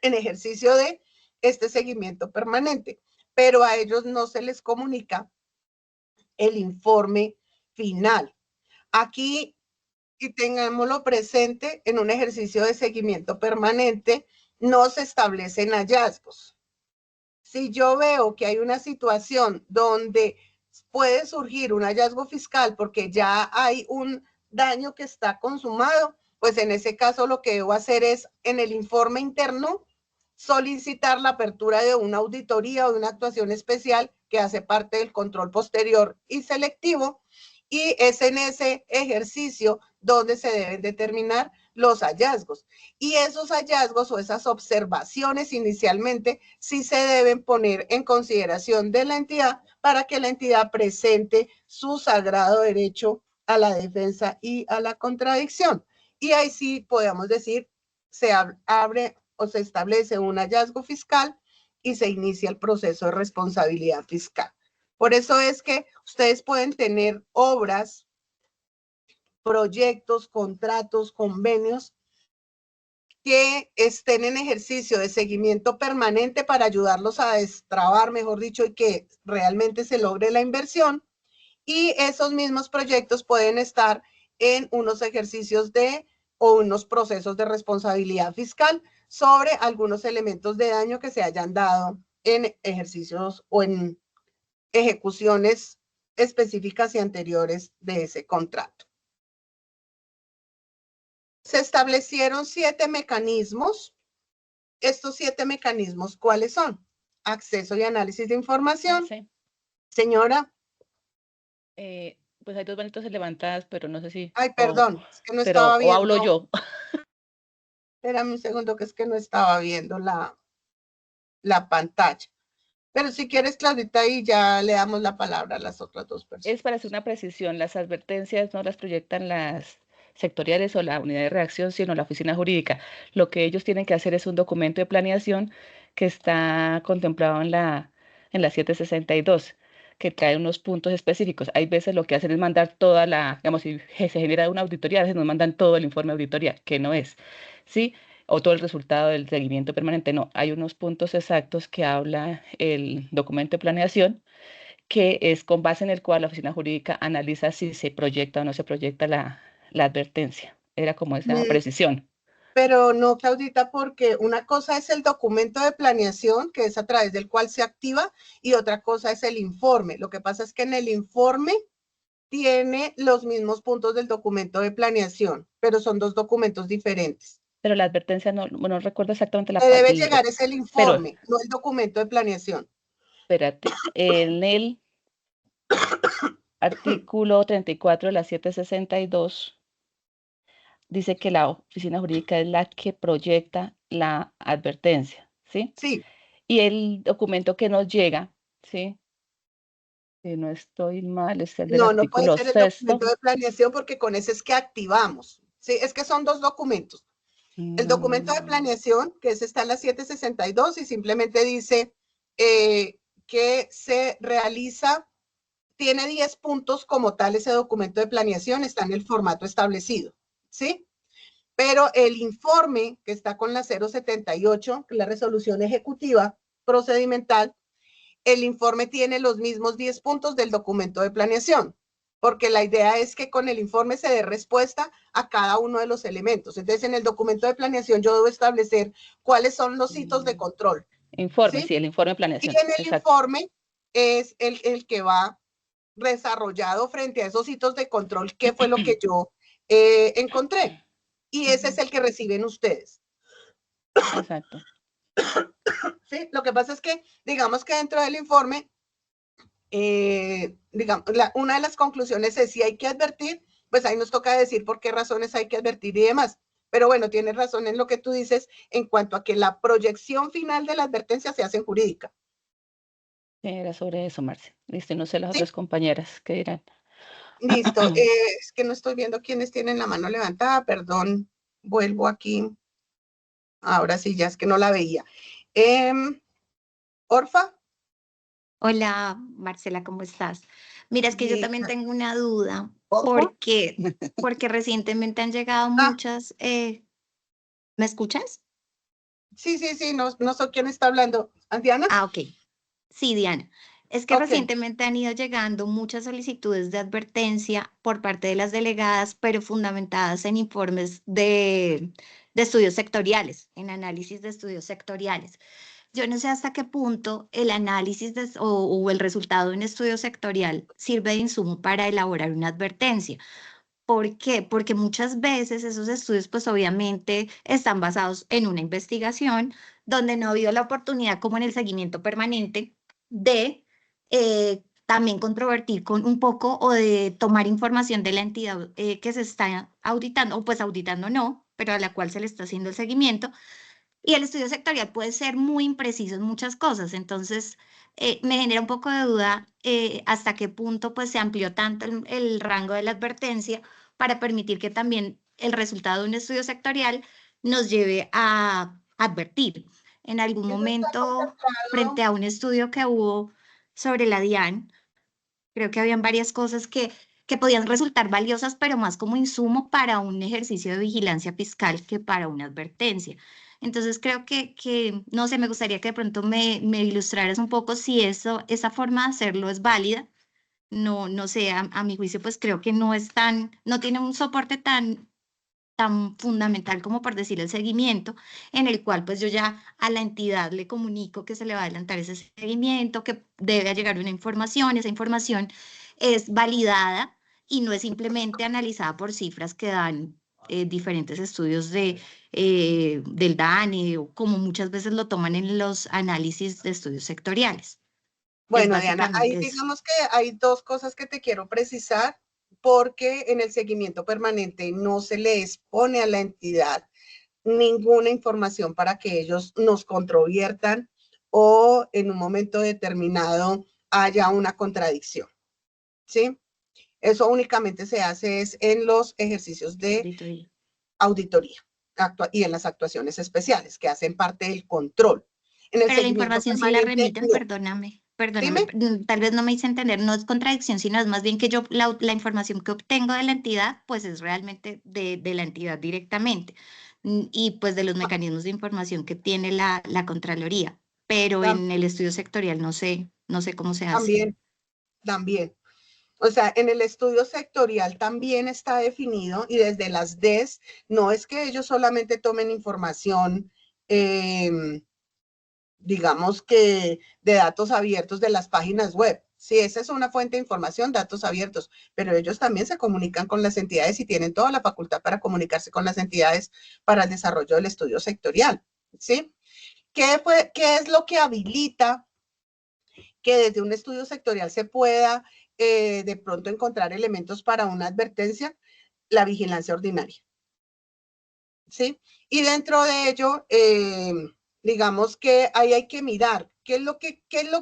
en ejercicio de este seguimiento permanente, pero a ellos no se les comunica el informe final. Aquí, y tengámoslo presente, en un ejercicio de seguimiento permanente no se establecen hallazgos. Si yo veo que hay una situación donde puede surgir un hallazgo fiscal porque ya hay un daño que está consumado, pues en ese caso lo que debo hacer es en el informe interno solicitar la apertura de una auditoría o de una actuación especial que hace parte del control posterior y selectivo, y es en ese ejercicio donde se deben determinar los hallazgos. Y esos hallazgos o esas observaciones inicialmente sí se deben poner en consideración de la entidad para que la entidad presente su sagrado derecho a la defensa y a la contradicción. Y ahí sí podemos decir, se abre o se establece un hallazgo fiscal y se inicia el proceso de responsabilidad fiscal. Por eso es que ustedes pueden tener obras, proyectos, contratos, convenios que estén en ejercicio de seguimiento permanente para ayudarlos a destrabar, mejor dicho, y que realmente se logre la inversión. Y esos mismos proyectos pueden estar en unos ejercicios o unos procesos de responsabilidad fiscal sobre algunos elementos de daño que se hayan dado en ejercicios o en ejecuciones específicas y anteriores de ese contrato. Se establecieron 7 mecanismos. Estos 7 mecanismos, ¿cuáles son? Acceso y análisis de información. Sí. Señora. Pues hay 2 manitos levantadas, pero no sé si... Ay, perdón, es que no estaba viendo. O hablo yo. Espérame un segundo, que es que no estaba viendo la pantalla. Pero si quieres, Claudita, y ya le damos la palabra a las otras 2 personas. Es para hacer una precisión. Las advertencias no las proyectan las sectoriales o la unidad de redacción, sino la oficina jurídica. Lo que ellos tienen que hacer es un documento de planeación que está contemplado en la 762, que trae unos puntos específicos. Hay veces lo que hacen es mandar toda digamos, si se genera una auditoría, a veces nos mandan todo el informe de auditoría, que no es, ¿sí? O todo el resultado del seguimiento permanente. No, hay unos puntos exactos que habla el documento de planeación, que es con base en el cual la oficina jurídica analiza si se proyecta o no se proyecta la advertencia. Era como esa precisión. Pero no, Claudita, porque una cosa es el documento de planeación, que es a través del cual se activa, y otra cosa es el informe. Lo que pasa es que en el informe tiene los mismos puntos del documento de planeación, pero son 2 documentos diferentes. Pero la advertencia no, bueno, no recuerdo exactamente la Te debe parte. llegar es el informe, no el documento de planeación. Espérate, en el artículo 34 de la 762 dice que la oficina jurídica es la que proyecta la advertencia, ¿sí? Sí. Y el documento que nos llega, ¿sí? Si no estoy mal, es el del No, no puede artículo ser el 6. documento de planeación porque con ese es que activamos. Sí, es que son dos documentos. El documento de planeación, que ese está en la 762 y simplemente dice que se realiza, tiene 10 puntos como tal ese documento de planeación, está en el formato establecido, ¿sí? Pero el informe que está con la 078, la resolución ejecutiva procedimental, el informe tiene los mismos 10 puntos del documento de planeación, porque la idea es que con el informe se dé respuesta a cada uno de los elementos. Entonces, en el documento de planeación yo debo establecer cuáles son los hitos de control. Informe, ¿sí? sí, el informe de planeación. Y en el informe es el que va desarrollado frente a esos hitos de control, qué fue lo que yo encontré. Y ese es el que reciben ustedes. Exacto. Sí, lo que pasa es que, digamos que dentro del informe, digamos, una de las conclusiones es si hay que advertir, pues ahí nos toca decir por qué razones hay que advertir y demás. Pero bueno, tienes razón en lo que tú dices en cuanto a que la proyección final de la advertencia se hace en jurídica. Era sobre eso, Marce. Listo, no sé las ¿Sí? otras compañeras qué dirán. Listo, es que no estoy viendo quiénes tienen la mano levantada, perdón, vuelvo aquí. Ahora sí, ya es que no la veía. Orfa. Hola, Marcela, ¿cómo estás? Mira, es que yo Bien. también tengo una duda, ¿Orfa? porque recientemente han llegado muchas, ¿me escuchas? Sí, no sé quién está hablando. ¿Diana? Ah, ok. Sí, Diana. Es que Ok. recientemente han ido llegando muchas solicitudes de advertencia por parte de las delegadas, pero fundamentadas en informes de estudios sectoriales, en análisis de estudios sectoriales. Yo no sé hasta qué punto el análisis o el resultado de un estudio sectorial sirve de insumo para elaborar una advertencia. ¿Por qué? Porque muchas veces esos estudios, pues obviamente están basados en una investigación donde no ha habido la oportunidad, como en el seguimiento permanente, de también controvertir con un poco o de tomar información de la entidad que se está auditando, o pues auditando no, pero a la cual se le está haciendo el seguimiento. Y el estudio sectorial puede ser muy impreciso en muchas cosas, entonces me genera un poco de duda hasta qué punto pues se amplió tanto el rango de la advertencia para permitir que también el resultado de un estudio sectorial nos lleve a advertir. En algún momento, frente a un estudio que hubo sobre la DIAN, creo que habían varias cosas que podían resultar valiosas, pero más como insumo para un ejercicio de vigilancia fiscal que para una advertencia. Entonces creo que no sé, me gustaría que de pronto me ilustraras un poco si esa forma de hacerlo es válida. No sé, a mi juicio, pues creo que no tiene un soporte tan fundamental como por decir el seguimiento, en el cual pues yo ya a la entidad le comunico que se le va a adelantar ese seguimiento, que debe llegar una información, esa información es validada y no es simplemente analizada por cifras que dan diferentes estudios del DANE o como muchas veces lo toman en los análisis de estudios sectoriales. Bueno, Diana, ahí digamos que hay dos cosas que te quiero precisar, porque en el seguimiento permanente no se le expone a la entidad ninguna información para que ellos nos controviertan o en un momento determinado haya una contradicción, ¿sí? Eso únicamente se hace es en los ejercicios de auditoría y en las actuaciones especiales que hacen parte del control. En el Pero la información sí la remiten, no. Perdóname, tal vez no me hice entender, no es contradicción, sino es más bien que yo la información que obtengo de la entidad, pues es realmente de la entidad directamente y pues de los mecanismos de información que tiene la Contraloría, pero en el estudio sectorial no sé cómo se hace. También. O sea, en el estudio sectorial también está definido y desde las DES no es que ellos solamente tomen información, digamos que de datos abiertos de las páginas web, Sí, esa es una fuente de información, datos abiertos, pero ellos también se comunican con las entidades y tienen toda la facultad para comunicarse con las entidades para el desarrollo del estudio sectorial, ¿sí? ¿Qué es lo que habilita que desde un estudio sectorial se pueda de pronto encontrar elementos para una advertencia? La vigilancia ordinaria, ¿sí? Y dentro de ello, digamos que ahí hay que mirar qué es lo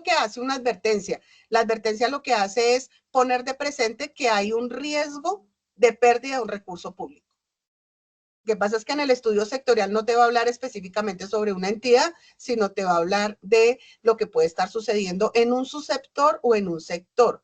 que hace una advertencia. La advertencia lo que hace es poner de presente que hay un riesgo de pérdida de un recurso público. Lo que pasa es que en el estudio sectorial no te va a hablar específicamente sobre una entidad, sino te va a hablar de lo que puede estar sucediendo en un subsector o en un sector.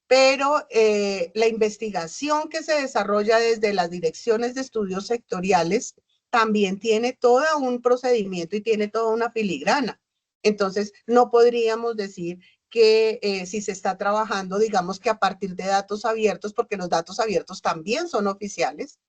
Pero la investigación que se desarrolla desde las direcciones de estudios sectoriales también tiene todo un procedimiento y tiene toda una filigrana. Entonces, no podríamos decir que si se está trabajando, digamos que a partir de datos abiertos, porque los datos abiertos también son oficiales,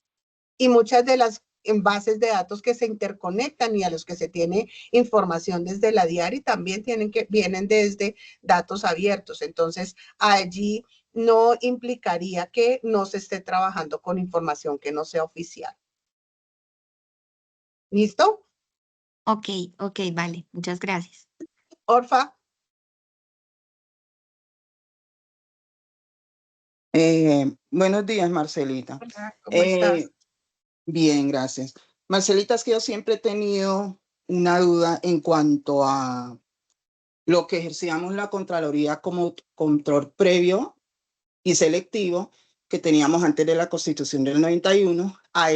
y muchas de las bases de datos que se interconectan y a los que se tiene información desde la DIARI también vienen desde datos abiertos. Entonces, allí no implicaría que no se esté trabajando con información que no sea oficial. ¿Listo? Ok, vale, muchas gracias. Orfa. Buenos días, Marcelita. Hola, ¿cómo estás? Bien, gracias. Marcelita, es que yo siempre he tenido una duda en cuanto a lo que ejercíamos la Contraloría como control previo y selectivo que teníamos antes de la Constitución del 91 a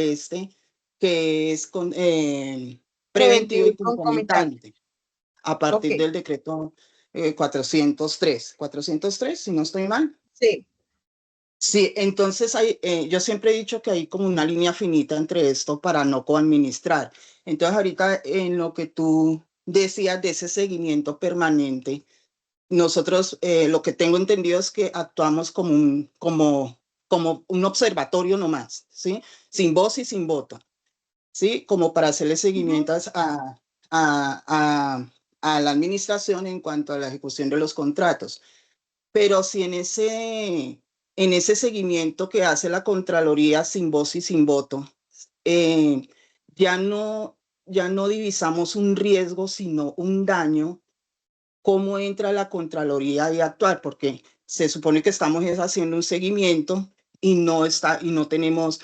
que es preventivo y concomitante a partir del decreto 403, si no estoy mal. Sí. Sí, entonces yo siempre he dicho que hay como una línea finita entre esto para no coadministrar. Entonces ahorita en lo que tú decías de ese seguimiento permanente, nosotros lo que tengo entendido es que actuamos como un observatorio nomás, ¿sí? Sin voz y sin voto, ¿sí? Como para hacerle seguimientos a la administración en cuanto a la ejecución de los contratos. Pero si en ese seguimiento que hace la Contraloría sin voz y sin voto, ya no divisamos un riesgo, sino un daño, ¿cómo entra la Contraloría a actuar? Porque se supone que estamos haciendo un seguimiento y no tenemos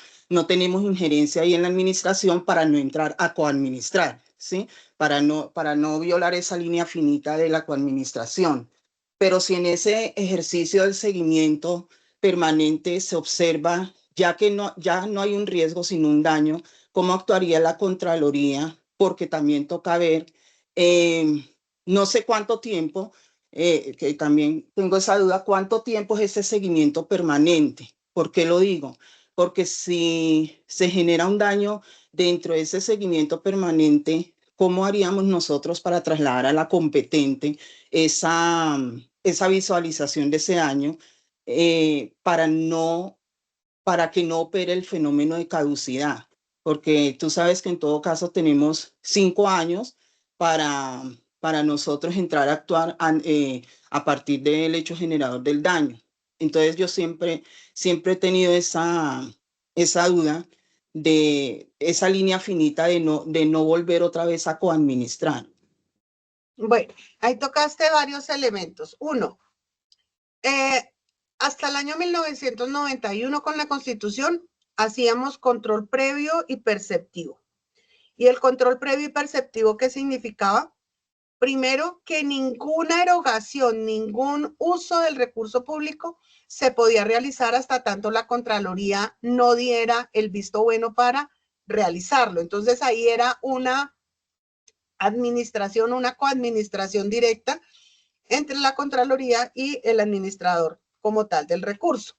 injerencia ahí en la administración para no entrar a coadministrar, ¿sí? Para no violar esa línea finita de la coadministración. Pero si en ese ejercicio del seguimiento permanente se observa, ya no hay un riesgo sino un daño, ¿cómo actuaría la Contraloría? Porque también toca ver, no sé cuánto tiempo, que también tengo esa duda, ¿cuánto tiempo es ese seguimiento permanente? ¿Por qué lo digo? Porque si se genera un daño dentro de ese seguimiento permanente, ¿cómo haríamos nosotros para trasladar a la competente esa visualización de ese daño para que no opere el fenómeno de caducidad? Porque tú sabes que en todo caso tenemos 5 años para nosotros entrar a actuar a partir del hecho generador del daño. Entonces yo siempre he tenido esa duda de esa línea finita de no volver otra vez a coadministrar. Bueno, ahí tocaste varios elementos. Uno, hasta el año 1991 con la Constitución hacíamos control previo y perceptivo. Y el control previo y perceptivo, ¿qué significaba? Primero, que ninguna erogación, ningún uso del recurso público se podía realizar hasta tanto la Contraloría no diera el visto bueno para realizarlo. Entonces ahí era una administración, una coadministración directa entre la Contraloría y el administrador como tal del recurso,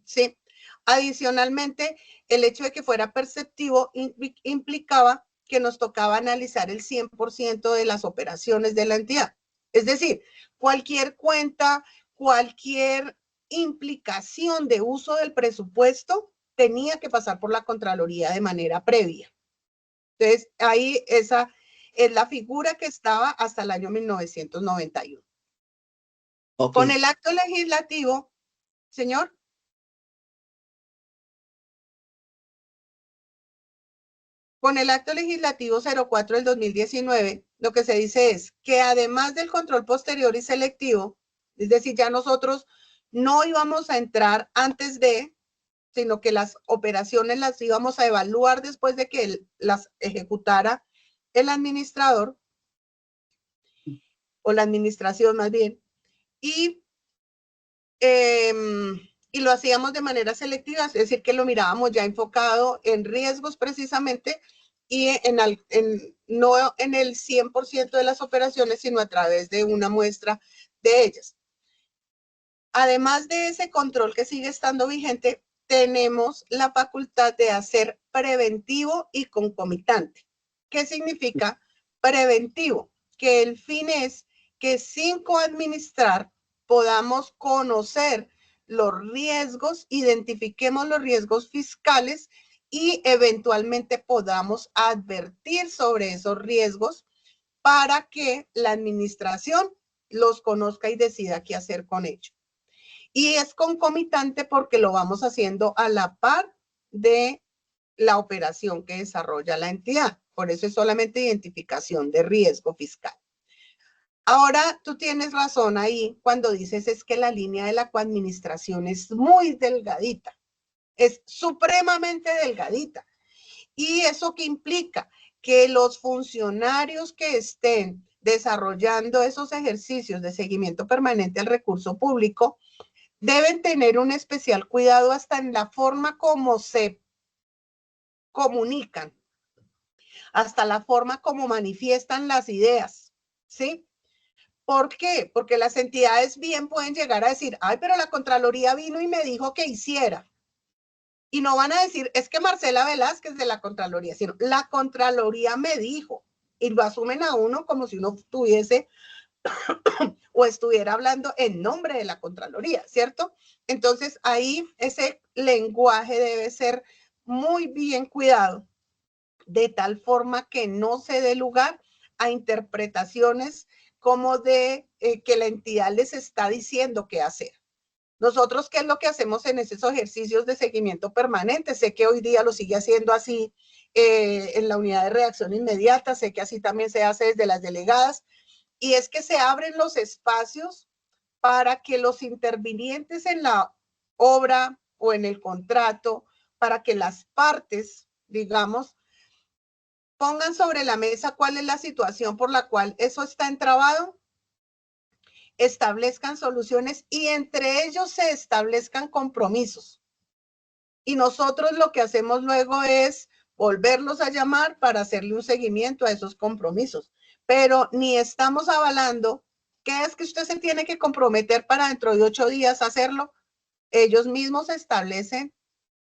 ¿sí? Adicionalmente, el hecho de que fuera perceptivo implicaba que nos tocaba analizar el 100% de las operaciones de la entidad. Es decir, cualquier cuenta, cualquier implicación de uso del presupuesto tenía que pasar por la Contraloría de manera previa. Entonces, ahí esa es la figura que estaba hasta el año 1991. Ok. Con el acto legislativo, señor. Con el acto legislativo 04 del 2019, lo que se dice es que además del control posterior y selectivo, es decir, ya nosotros no íbamos a entrar antes de, sino que las operaciones las íbamos a evaluar después de que las ejecutara el administrador, o la administración más bien, y lo hacíamos de manera selectiva, es decir, que lo mirábamos ya enfocado en riesgos precisamente y no en el 100% de las operaciones, sino a través de una muestra de ellas. Además de ese control que sigue estando vigente, tenemos la facultad de hacer preventivo y concomitante. ¿Qué significa preventivo? Que el fin es que sin coadministrar podamos conocer los riesgos, identifiquemos los riesgos fiscales y eventualmente podamos advertir sobre esos riesgos para que la administración los conozca y decida qué hacer con ellos. Y es concomitante porque lo vamos haciendo a la par de la operación que desarrolla la entidad. Por eso es solamente identificación de riesgo fiscal. Ahora, tú tienes razón ahí cuando dices es que la línea de la coadministración es muy delgadita. Es supremamente delgadita. ¿Y eso qué implica? Que los funcionarios que estén desarrollando esos ejercicios de seguimiento permanente al recurso público deben tener un especial cuidado hasta en la forma como se comunican, hasta la forma como manifiestan las ideas, ¿sí? ¿Por qué? Porque las entidades bien pueden llegar a decir, ay, pero la Contraloría vino y me dijo que hiciera. Y no van a decir, es que Marcela Velázquez de la Contraloría, sino la Contraloría me dijo. Y lo asumen a uno como si uno tuviese o estuviera hablando en nombre de la Contraloría, ¿cierto? Entonces, ahí ese lenguaje debe ser muy bien cuidado, de tal forma que no se dé lugar a interpretaciones como de que la entidad les está diciendo qué hacer. Nosotros, ¿qué es lo que hacemos en esos ejercicios de seguimiento permanente? Sé que hoy día lo sigue haciendo así en la unidad de reacción inmediata, sé que así también se hace desde las delegadas, y es que se abren los espacios para que los intervinientes en la obra o en el contrato, para que las partes, digamos, pongan sobre la mesa cuál es la situación por la cual eso está entrabado, establezcan soluciones y entre ellos se establezcan compromisos. Y nosotros lo que hacemos luego es volverlos a llamar para hacerle un seguimiento a esos compromisos. Pero ni estamos avalando que es que usted se tiene que comprometer para dentro de 8 días hacerlo. Ellos mismos establecen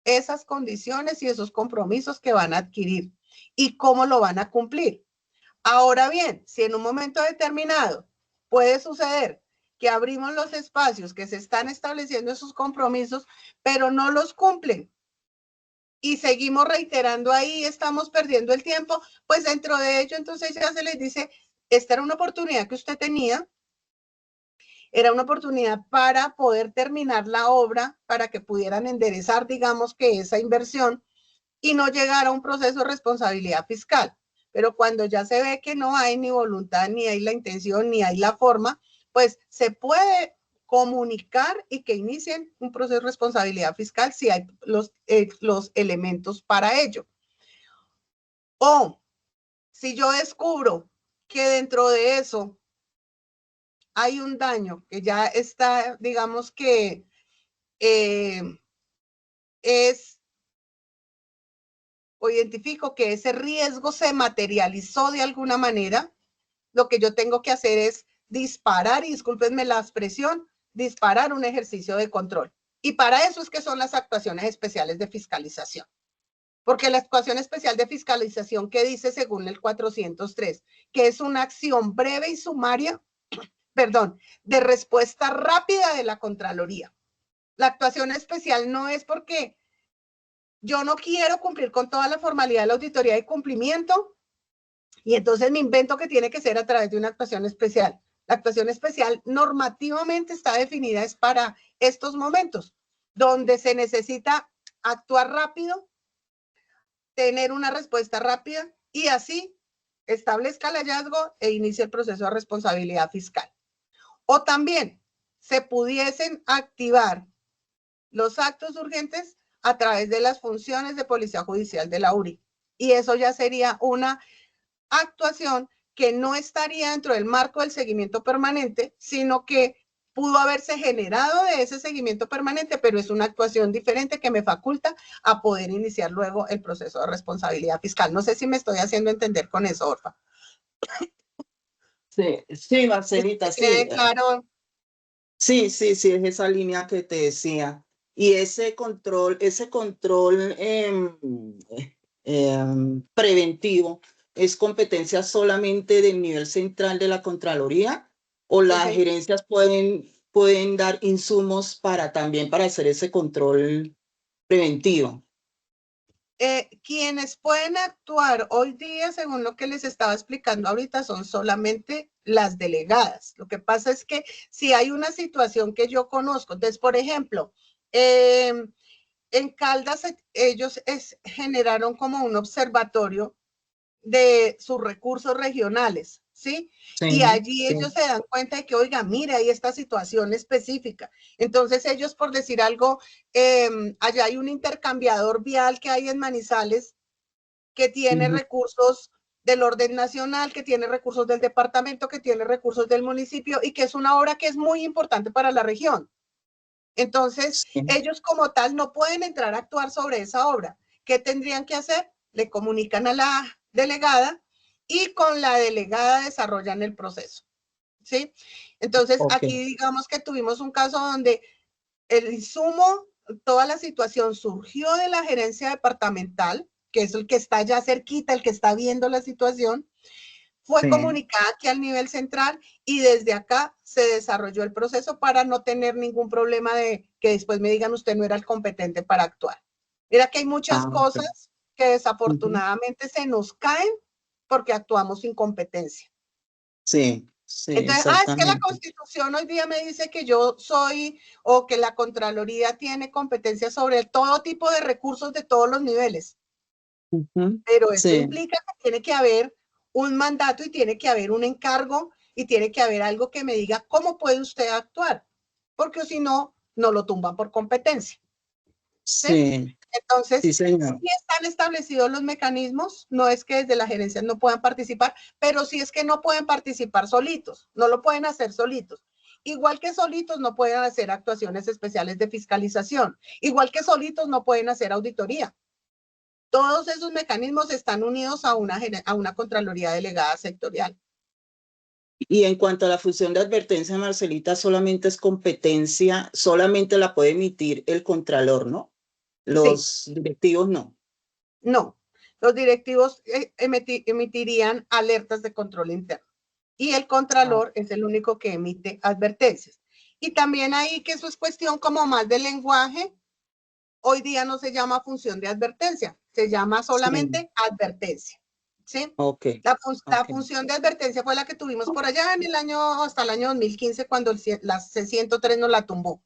esas condiciones y esos compromisos que van a adquirir y cómo lo van a cumplir. Ahora bien, si en un momento determinado puede suceder que abrimos los espacios que se están estableciendo esos compromisos, pero no los cumplen y seguimos reiterando ahí, estamos perdiendo el tiempo, pues dentro de ello entonces ya se les dice, esta era una oportunidad que usted tenía, era una oportunidad para poder terminar la obra, para que pudieran enderezar, digamos que esa inversión y no llegar a un proceso de responsabilidad fiscal. Pero cuando ya se ve que no hay ni voluntad, ni hay la intención, ni hay la forma, pues se puede comunicar y que inicien un proceso de responsabilidad fiscal si hay los elementos para ello. O si yo descubro que dentro de eso hay un daño que ya está, digamos que o identifico que ese riesgo se materializó de alguna manera, lo que yo tengo que hacer es disparar, y discúlpenme la expresión, disparar un ejercicio de control. Y para eso es que son las actuaciones especiales de fiscalización. Porque la actuación especial de fiscalización que dice según el 403, que es una acción breve y sumaria, perdón, de respuesta rápida de la Contraloría. La actuación especial no es porque yo no quiero cumplir con toda la formalidad de la auditoría de cumplimiento y entonces me invento que tiene que ser a través de una actuación especial. La actuación especial normativamente está definida es para estos momentos, donde se necesita actuar rápido, tener una respuesta rápida y así establezca el hallazgo e inicie el proceso de responsabilidad fiscal. O también se pudiesen activar los actos urgentes a través de las funciones de policía judicial de la URI. Y eso ya sería una actuación que no estaría dentro del marco del seguimiento permanente, sino que pudo haberse generado de ese seguimiento permanente, pero es una actuación diferente que me faculta a poder iniciar luego el proceso de responsabilidad fiscal. No sé si me estoy haciendo entender con eso, Orfa. Sí, Marcelita, sí. Claro. Sí, es esa línea que te decía. Y ese control preventivo, ¿es competencia solamente del nivel central de la Contraloría o las gerencias pueden dar insumos también para hacer ese control preventivo? Quienes pueden actuar hoy día, según lo que les estaba explicando ahorita, son solamente las delegadas. Lo que pasa es que si hay una situación que yo conozco, entonces, por ejemplo, en Caldas ellos generaron como un observatorio de sus recursos regionales, ¿sí? Y allí ellos se dan cuenta de que, oiga, mire, hay esta situación específica. Entonces ellos, por decir algo, allá hay un intercambiador vial que hay en Manizales que tiene recursos del orden nacional, que tiene recursos del departamento, que tiene recursos del municipio y que es una obra que es muy importante para la región. Entonces, ellos como tal no pueden entrar a actuar sobre esa obra. ¿Qué tendrían que hacer? Le comunican a la delegada y con la delegada desarrollan el proceso, ¿sí? Entonces, aquí digamos que tuvimos un caso donde el insumo, toda la situación surgió de la gerencia departamental, que es el que está ya cerquita, el que está viendo la situación, fue comunicada aquí al nivel central y desde acá se desarrolló el proceso para no tener ningún problema de que después me digan usted no era el competente para actuar. Mira que hay muchas cosas que desafortunadamente se nos caen porque actuamos sin competencia. Sí, Entonces, es que la Constitución hoy día me dice que yo soy o que la Contraloría tiene competencia sobre todo tipo de recursos de todos los niveles. Pero esto implica que tiene que haber un mandato y tiene que haber un encargo y tiene que haber algo que me diga cómo puede usted actuar, porque si no, no lo tumban por competencia. ¿Sí? Entonces, sí están establecidos los mecanismos, no es que desde la gerencia no puedan participar, pero sí es que no pueden participar solitos, no lo pueden hacer solitos. Igual que solitos no pueden hacer actuaciones especiales de fiscalización, igual que solitos no pueden hacer auditoría. Todos esos mecanismos están unidos a una Contraloría Delegada Sectorial. Y en cuanto a la función de advertencia, Marcelita, solamente es competencia, solamente la puede emitir el Contralor, ¿no? Los directivos no. No, los directivos emitirían alertas de control interno y el Contralor es el único que emite advertencias. Y también ahí que eso es cuestión como más de lenguaje, hoy día no se llama función de advertencia, se llama solamente advertencia. ¿Sí? La función de advertencia fue la que tuvimos por allá en hasta el año 2015 cuando la C103 nos la tumbó.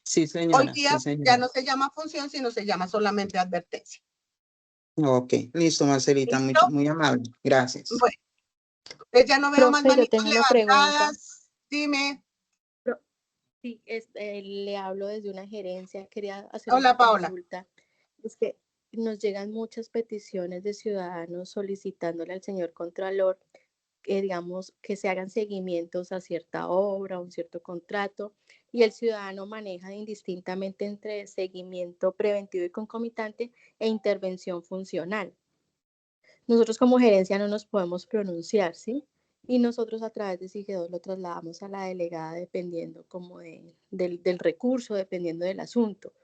Sí, señora. Hoy día ya no se llama función, sino se llama solamente advertencia. Ok, listo, Marcelita, ¿Listo? muy amable. Gracias. Bueno, ya no veo más manitos levantadas. Dime. Sí, le hablo desde una gerencia, quería hacer Hola, una Paola. consulta. Es que nos llegan muchas peticiones de ciudadanos solicitándole al señor Contralor que, digamos, que se hagan seguimientos a cierta obra, a un cierto contrato, y el ciudadano maneja indistintamente entre seguimiento preventivo y concomitante e intervención funcional. Nosotros como gerencia no nos podemos pronunciar, ¿sí? Y nosotros a través de SIG2 lo trasladamos a la delegada dependiendo como del recurso, dependiendo del asunto.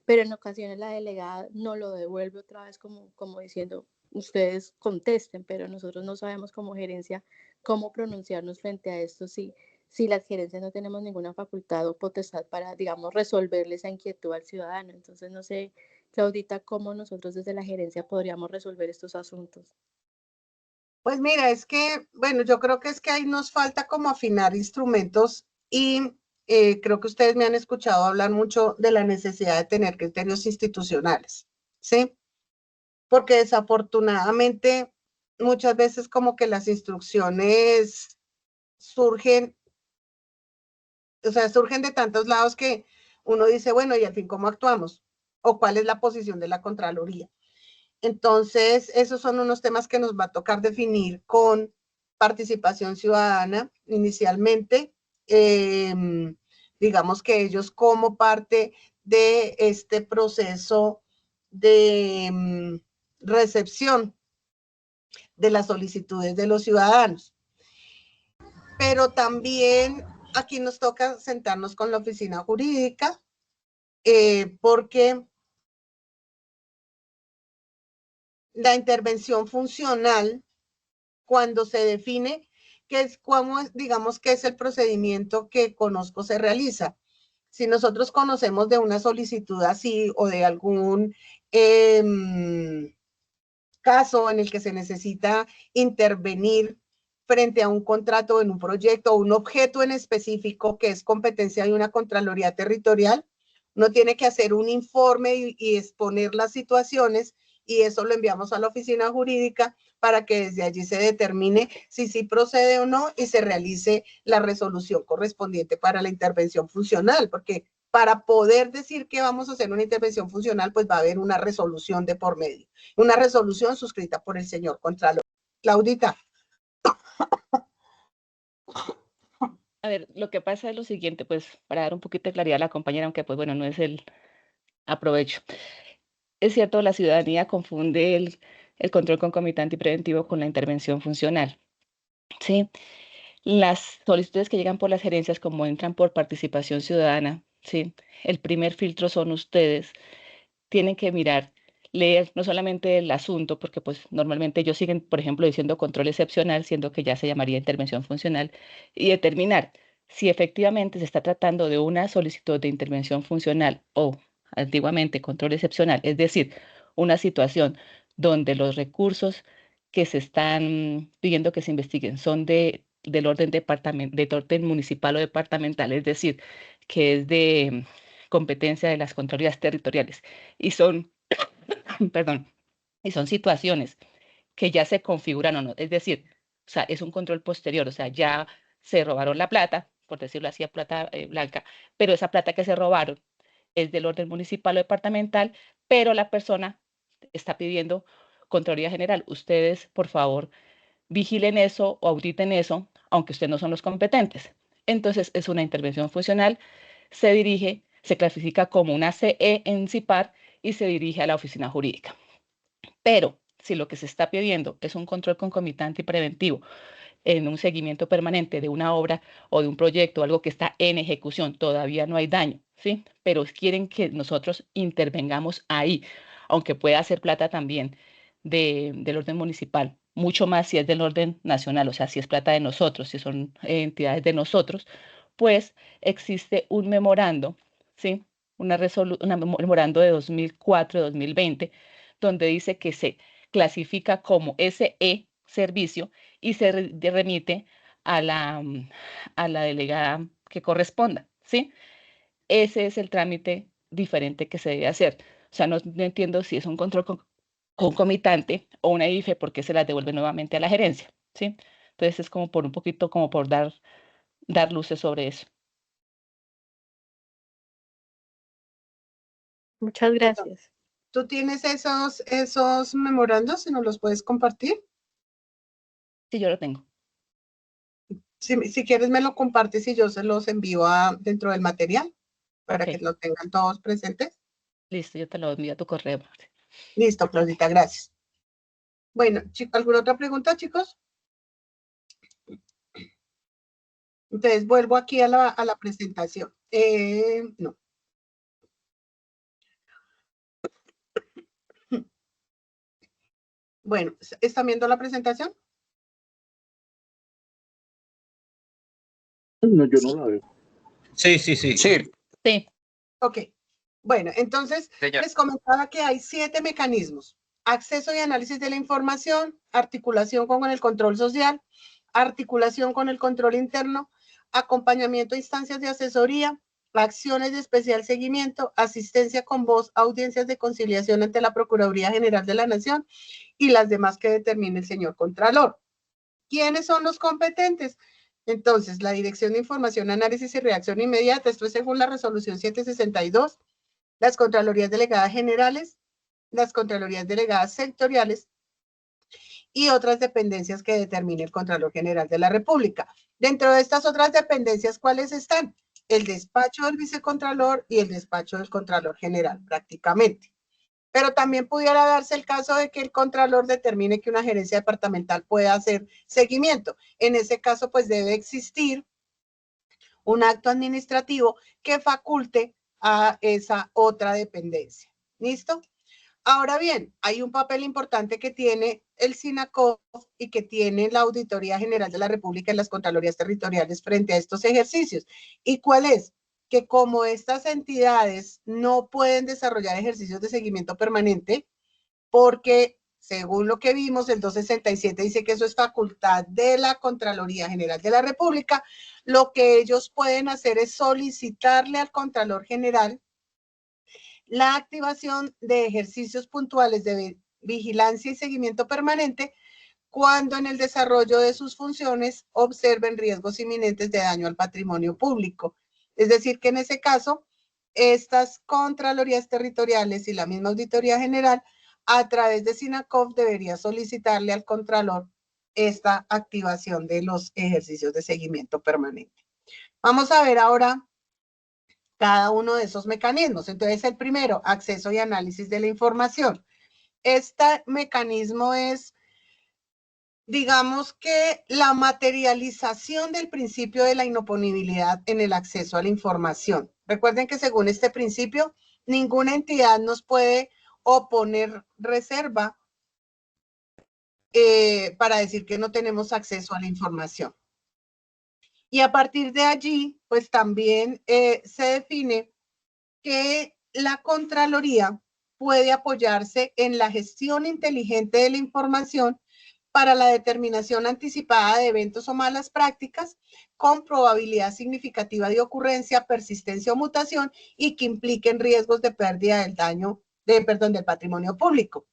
Pero en ocasiones la delegada no lo devuelve otra vez como diciendo, ustedes contesten, pero nosotros no sabemos como gerencia cómo pronunciarnos frente a esto si las gerencias no tenemos ninguna facultad o potestad para, digamos, resolverle esa inquietud al ciudadano. Entonces, no sé, Claudita, cómo nosotros desde la gerencia podríamos resolver estos asuntos. Pues mira, es que, bueno, yo creo que es que ahí nos falta como afinar instrumentos y creo que ustedes me han escuchado hablar mucho de la necesidad de tener criterios institucionales, ¿sí? Porque desafortunadamente muchas veces como que las instrucciones surgen, o sea, surgen de tantos lados que uno dice, bueno, y al fin, ¿cómo actuamos? ¿O cuál es la posición de la Contraloría? Entonces, esos son unos temas que nos va a tocar definir con participación ciudadana inicialmente. Digamos que ellos como parte de este proceso de recepción de las solicitudes de los ciudadanos. Pero también aquí nos toca sentarnos con la oficina jurídica porque la intervención funcional, cuando se define que es cómo, digamos, que es el procedimiento que conozco se realiza. Si nosotros conocemos de una solicitud así o de algún caso en el que se necesita intervenir frente a un contrato en un proyecto o un objeto en específico que es competencia de una Contraloría Territorial, uno tiene que hacer un informe y exponer las situaciones y eso lo enviamos a la oficina jurídica para que desde allí se determine si sí procede o no y se realice la resolución correspondiente para la intervención funcional, porque para poder decir que vamos a hacer una intervención funcional, pues va a haber una resolución de por medio, una resolución suscrita por el señor Contralor. Claudita. A ver, lo que pasa es lo siguiente, pues para dar un poquito de claridad a la compañera, aunque pues bueno, no es el aprovecho. Es cierto, la ciudadanía confunde el control concomitante y preventivo con la intervención funcional. ¿Sí? Las solicitudes que llegan por las gerencias, como entran por participación ciudadana, ¿sí? El primer filtro son ustedes. Tienen que mirar, leer no solamente el asunto, porque pues normalmente ellos siguen, por ejemplo, diciendo control excepcional, siendo que ya se llamaría intervención funcional, y determinar si efectivamente se está tratando de una solicitud de intervención funcional o antiguamente control excepcional, es decir, una situación donde los recursos que se están pidiendo que se investiguen son del orden de orden municipal o departamental, es decir, que es de competencia de las Contralorías Territoriales y son, perdón, y son situaciones que ya se configuran o no, es decir, o sea, es un control posterior, o sea, ya se robaron la plata, por decirlo así, plata blanca, pero esa plata que se robaron es del orden municipal o departamental, pero la persona está pidiendo Contraloría General. Ustedes, por favor, vigilen eso o auditen eso, aunque ustedes no son los competentes. Entonces, es una intervención funcional, se clasifica como una CE en CIPAR y se dirige a la oficina jurídica. Pero si lo que se está pidiendo es un control concomitante y preventivo en un seguimiento permanente de una obra o de un proyecto, algo que está en ejecución, todavía no hay daño, ¿sí? Pero quieren que nosotros intervengamos ahí, aunque pueda ser plata también del orden municipal, mucho más si es del orden nacional, o sea, si es plata de nosotros, si son entidades de nosotros, pues existe un memorando, ¿sí? Un memorando de 2004-2020, donde dice que se clasifica como SE servicio y se remite a la delegada que corresponda, ¿sí? Ese es el trámite diferente que se debe hacer. O sea, no entiendo si es un control concomitante o una IFE porque se las devuelve nuevamente a la gerencia, ¿sí? Entonces es como por un poquito, como por dar luces sobre eso. Muchas gracias. ¿Tú tienes esos memorandos y nos los puedes compartir? Sí, yo lo tengo. Si quieres me lo compartes y yo se los envío dentro del material para que lo tengan todos presentes. Listo, yo te lo envío a tu correo. Listo, Claudita, gracias. Bueno, ¿alguna otra pregunta, chicos? Entonces vuelvo aquí a la presentación. No. Bueno, ¿están viendo la presentación? No, yo no la veo. Sí, sí, sí. Sí. Sí. Ok. Bueno, entonces les comentaba que hay 7 mecanismos. acceso y análisis de la información, articulación con el control social, articulación con el control interno, acompañamiento a instancias de asesoría, acciones de especial seguimiento, asistencia con voz, audiencias de conciliación ante la Procuraduría General de la Nación y las demás que determine el señor Contralor. ¿Quiénes son los competentes? Entonces, la Dirección de Información, Análisis y Reacción Inmediata, esto es según la resolución 762, las Contralorías Delegadas Generales, las Contralorías Delegadas Sectoriales y otras dependencias que determine el Contralor General de la República. Dentro de estas otras dependencias, ¿cuáles están? El despacho del Vicecontralor y el despacho del Contralor General, prácticamente. Pero también pudiera darse el caso de que el Contralor determine que una gerencia departamental pueda hacer seguimiento. En ese caso, pues debe existir un acto administrativo que faculte a esa otra dependencia. ¿Listo? Ahora bien, hay un papel importante que tiene el SINACOF y que tiene la Auditoría General de la República y las Contralorías Territoriales frente a estos ejercicios. ¿Y cuál es? Que como estas entidades no pueden desarrollar ejercicios de seguimiento permanente, porque según lo que vimos, el 267 dice que eso es facultad de la Contraloría General de la República, lo que ellos pueden hacer es solicitarle al Contralor General la activación de ejercicios puntuales de vigilancia y seguimiento permanente cuando en el desarrollo de sus funciones observen riesgos inminentes de daño al patrimonio público. Es decir, que en ese caso, estas Contralorías Territoriales y la misma Auditoría General, a través de SINACOF, debería solicitarle al Contralor esta activación de los ejercicios de seguimiento permanente. Vamos a ver ahora cada uno de esos mecanismos. Entonces, el primero, acceso y análisis de la información. Este mecanismo es, digamos que la materialización del principio de la inoponibilidad en el acceso a la información. Recuerden que según este principio, ninguna entidad nos puede oponer reserva para decir que no tenemos acceso a la información. Y a partir de allí, pues también se define que la Contraloría puede apoyarse en la gestión inteligente de la información para la determinación anticipada de eventos o malas prácticas con probabilidad significativa de ocurrencia, persistencia o mutación y que impliquen riesgos de pérdida del del patrimonio público.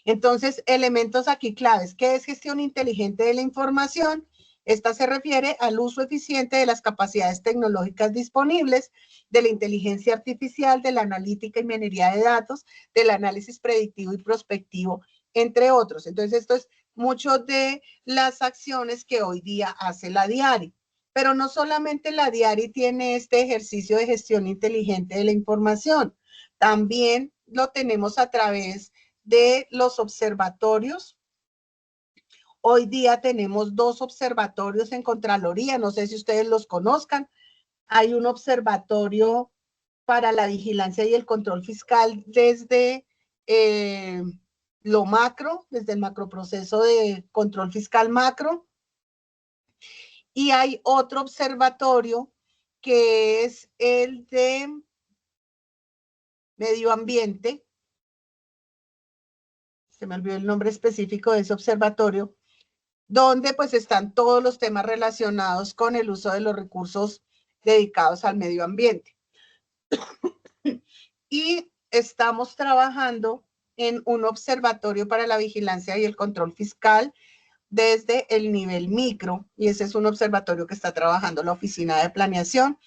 Entonces, elementos aquí claves. ¿Qué es gestión inteligente de la información? Esta se refiere al uso eficiente de las capacidades tecnológicas disponibles, de la inteligencia artificial, de la analítica y minería de datos, del análisis predictivo y prospectivo, entre otros. Entonces, esto es mucho de las acciones que hoy día hace la DIARI. Pero no solamente la DIARI tiene este ejercicio de gestión inteligente de la información, también lo tenemos a través de los observatorios. Hoy día tenemos 2 observatorios en Contraloría, no sé si ustedes los conozcan. Hay un observatorio para la vigilancia y el control fiscal desde lo macro, desde el macroproceso de control fiscal macro. Y hay otro observatorio que es el de medio ambiente. Se me olvidó el nombre específico de ese observatorio, donde pues están todos los temas relacionados con el uso de los recursos dedicados al medio ambiente. Y estamos trabajando en un observatorio para la vigilancia y el control fiscal desde el nivel micro, y ese es un observatorio que está trabajando la Oficina de Planeación,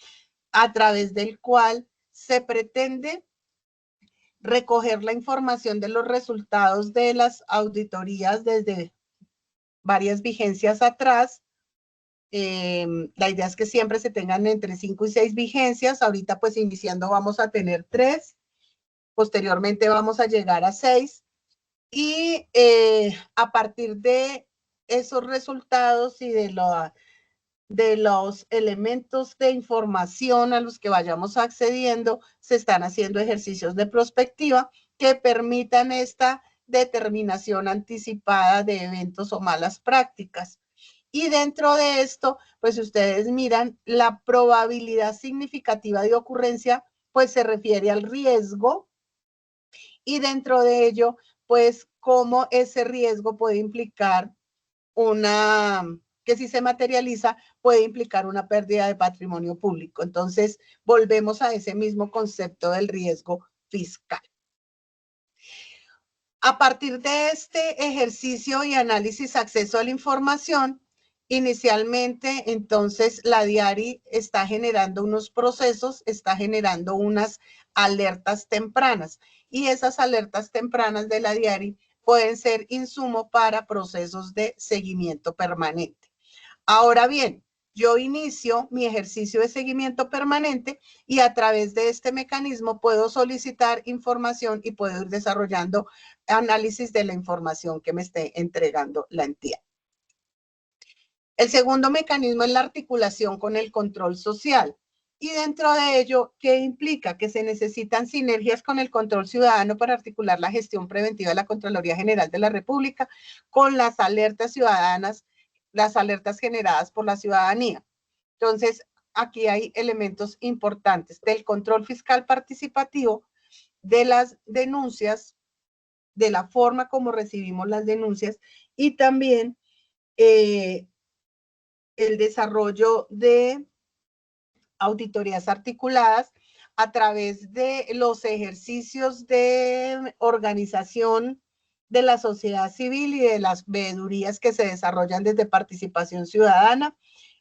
a través del cual se pretende recoger la información de los resultados de las auditorías desde varias vigencias atrás. La idea es que siempre se tengan entre 5 y 6 vigencias. Ahorita pues iniciando vamos a tener 3. Posteriormente vamos a llegar a 6. Y a partir de esos resultados y de los elementos de información a los que vayamos accediendo, se están haciendo ejercicios de prospectiva que permitan esta determinación anticipada de eventos o malas prácticas. Y dentro de esto, pues ustedes miran la probabilidad significativa de ocurrencia, pues se refiere al riesgo, y dentro de ello, pues cómo ese riesgo puede implicar que si se materializa puede implicar una pérdida de patrimonio público. Entonces, volvemos a ese mismo concepto del riesgo fiscal. A partir de este ejercicio y análisis acceso a la información, inicialmente, entonces, la DIARI está generando unos procesos, está generando unas alertas tempranas, y esas alertas tempranas de la DIARI pueden ser insumo para procesos de seguimiento permanente. Ahora bien, yo inicio mi ejercicio de seguimiento permanente y a través de este mecanismo puedo solicitar información y puedo ir desarrollando análisis de la información que me esté entregando la entidad. El segundo mecanismo es la articulación con el control social. Y dentro de ello, ¿qué implica? Que se necesitan sinergias con el control ciudadano para articular la gestión preventiva de la Contraloría General de la República con las alertas ciudadanas, las alertas generadas por la ciudadanía. Entonces, aquí hay elementos importantes del control fiscal participativo, de las denuncias, de la forma como recibimos las denuncias y también el desarrollo de auditorías articuladas a través de los ejercicios de organización de la sociedad civil y de las veedurías que se desarrollan desde participación ciudadana,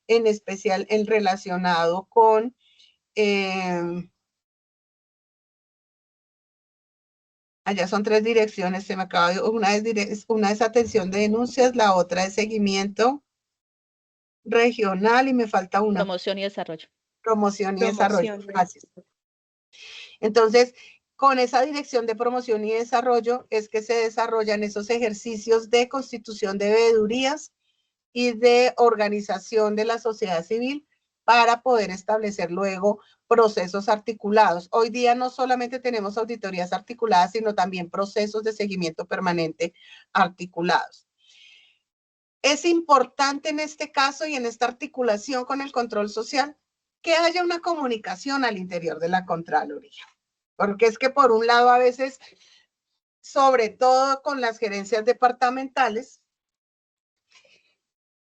en especial el relacionado con allá son 3 direcciones, se me acaba de, una es atención de denuncias, la otra es seguimiento regional y me falta una. Promoción y desarrollo. Promoción y desarrollo. Gracias. Entonces, con esa dirección de promoción y desarrollo es que se desarrollan esos ejercicios de constitución de veedurías y de organización de la sociedad civil para poder establecer luego procesos articulados. Hoy día no solamente tenemos auditorías articuladas, sino también procesos de seguimiento permanente articulados. Es importante en este caso y en esta articulación con el control social que haya una comunicación al interior de la Contraloría. Porque es que por un lado a veces, sobre todo con las gerencias departamentales,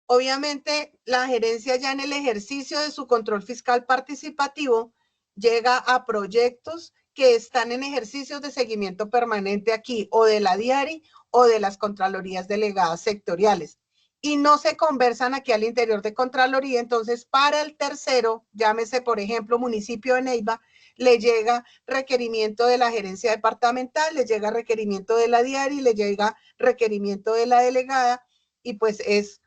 obviamente la gerencia ya en el ejercicio de su control fiscal participativo llega a proyectos que están en ejercicios de seguimiento permanente aquí o de la DIARI o de las Contralorías delegadas sectoriales. Y no se conversan aquí al interior de Contraloría, entonces para el tercero, llámese por ejemplo municipio de Neiva, le llega requerimiento de la gerencia departamental, le llega requerimiento de la DIARI, le llega requerimiento de la delegada y pues es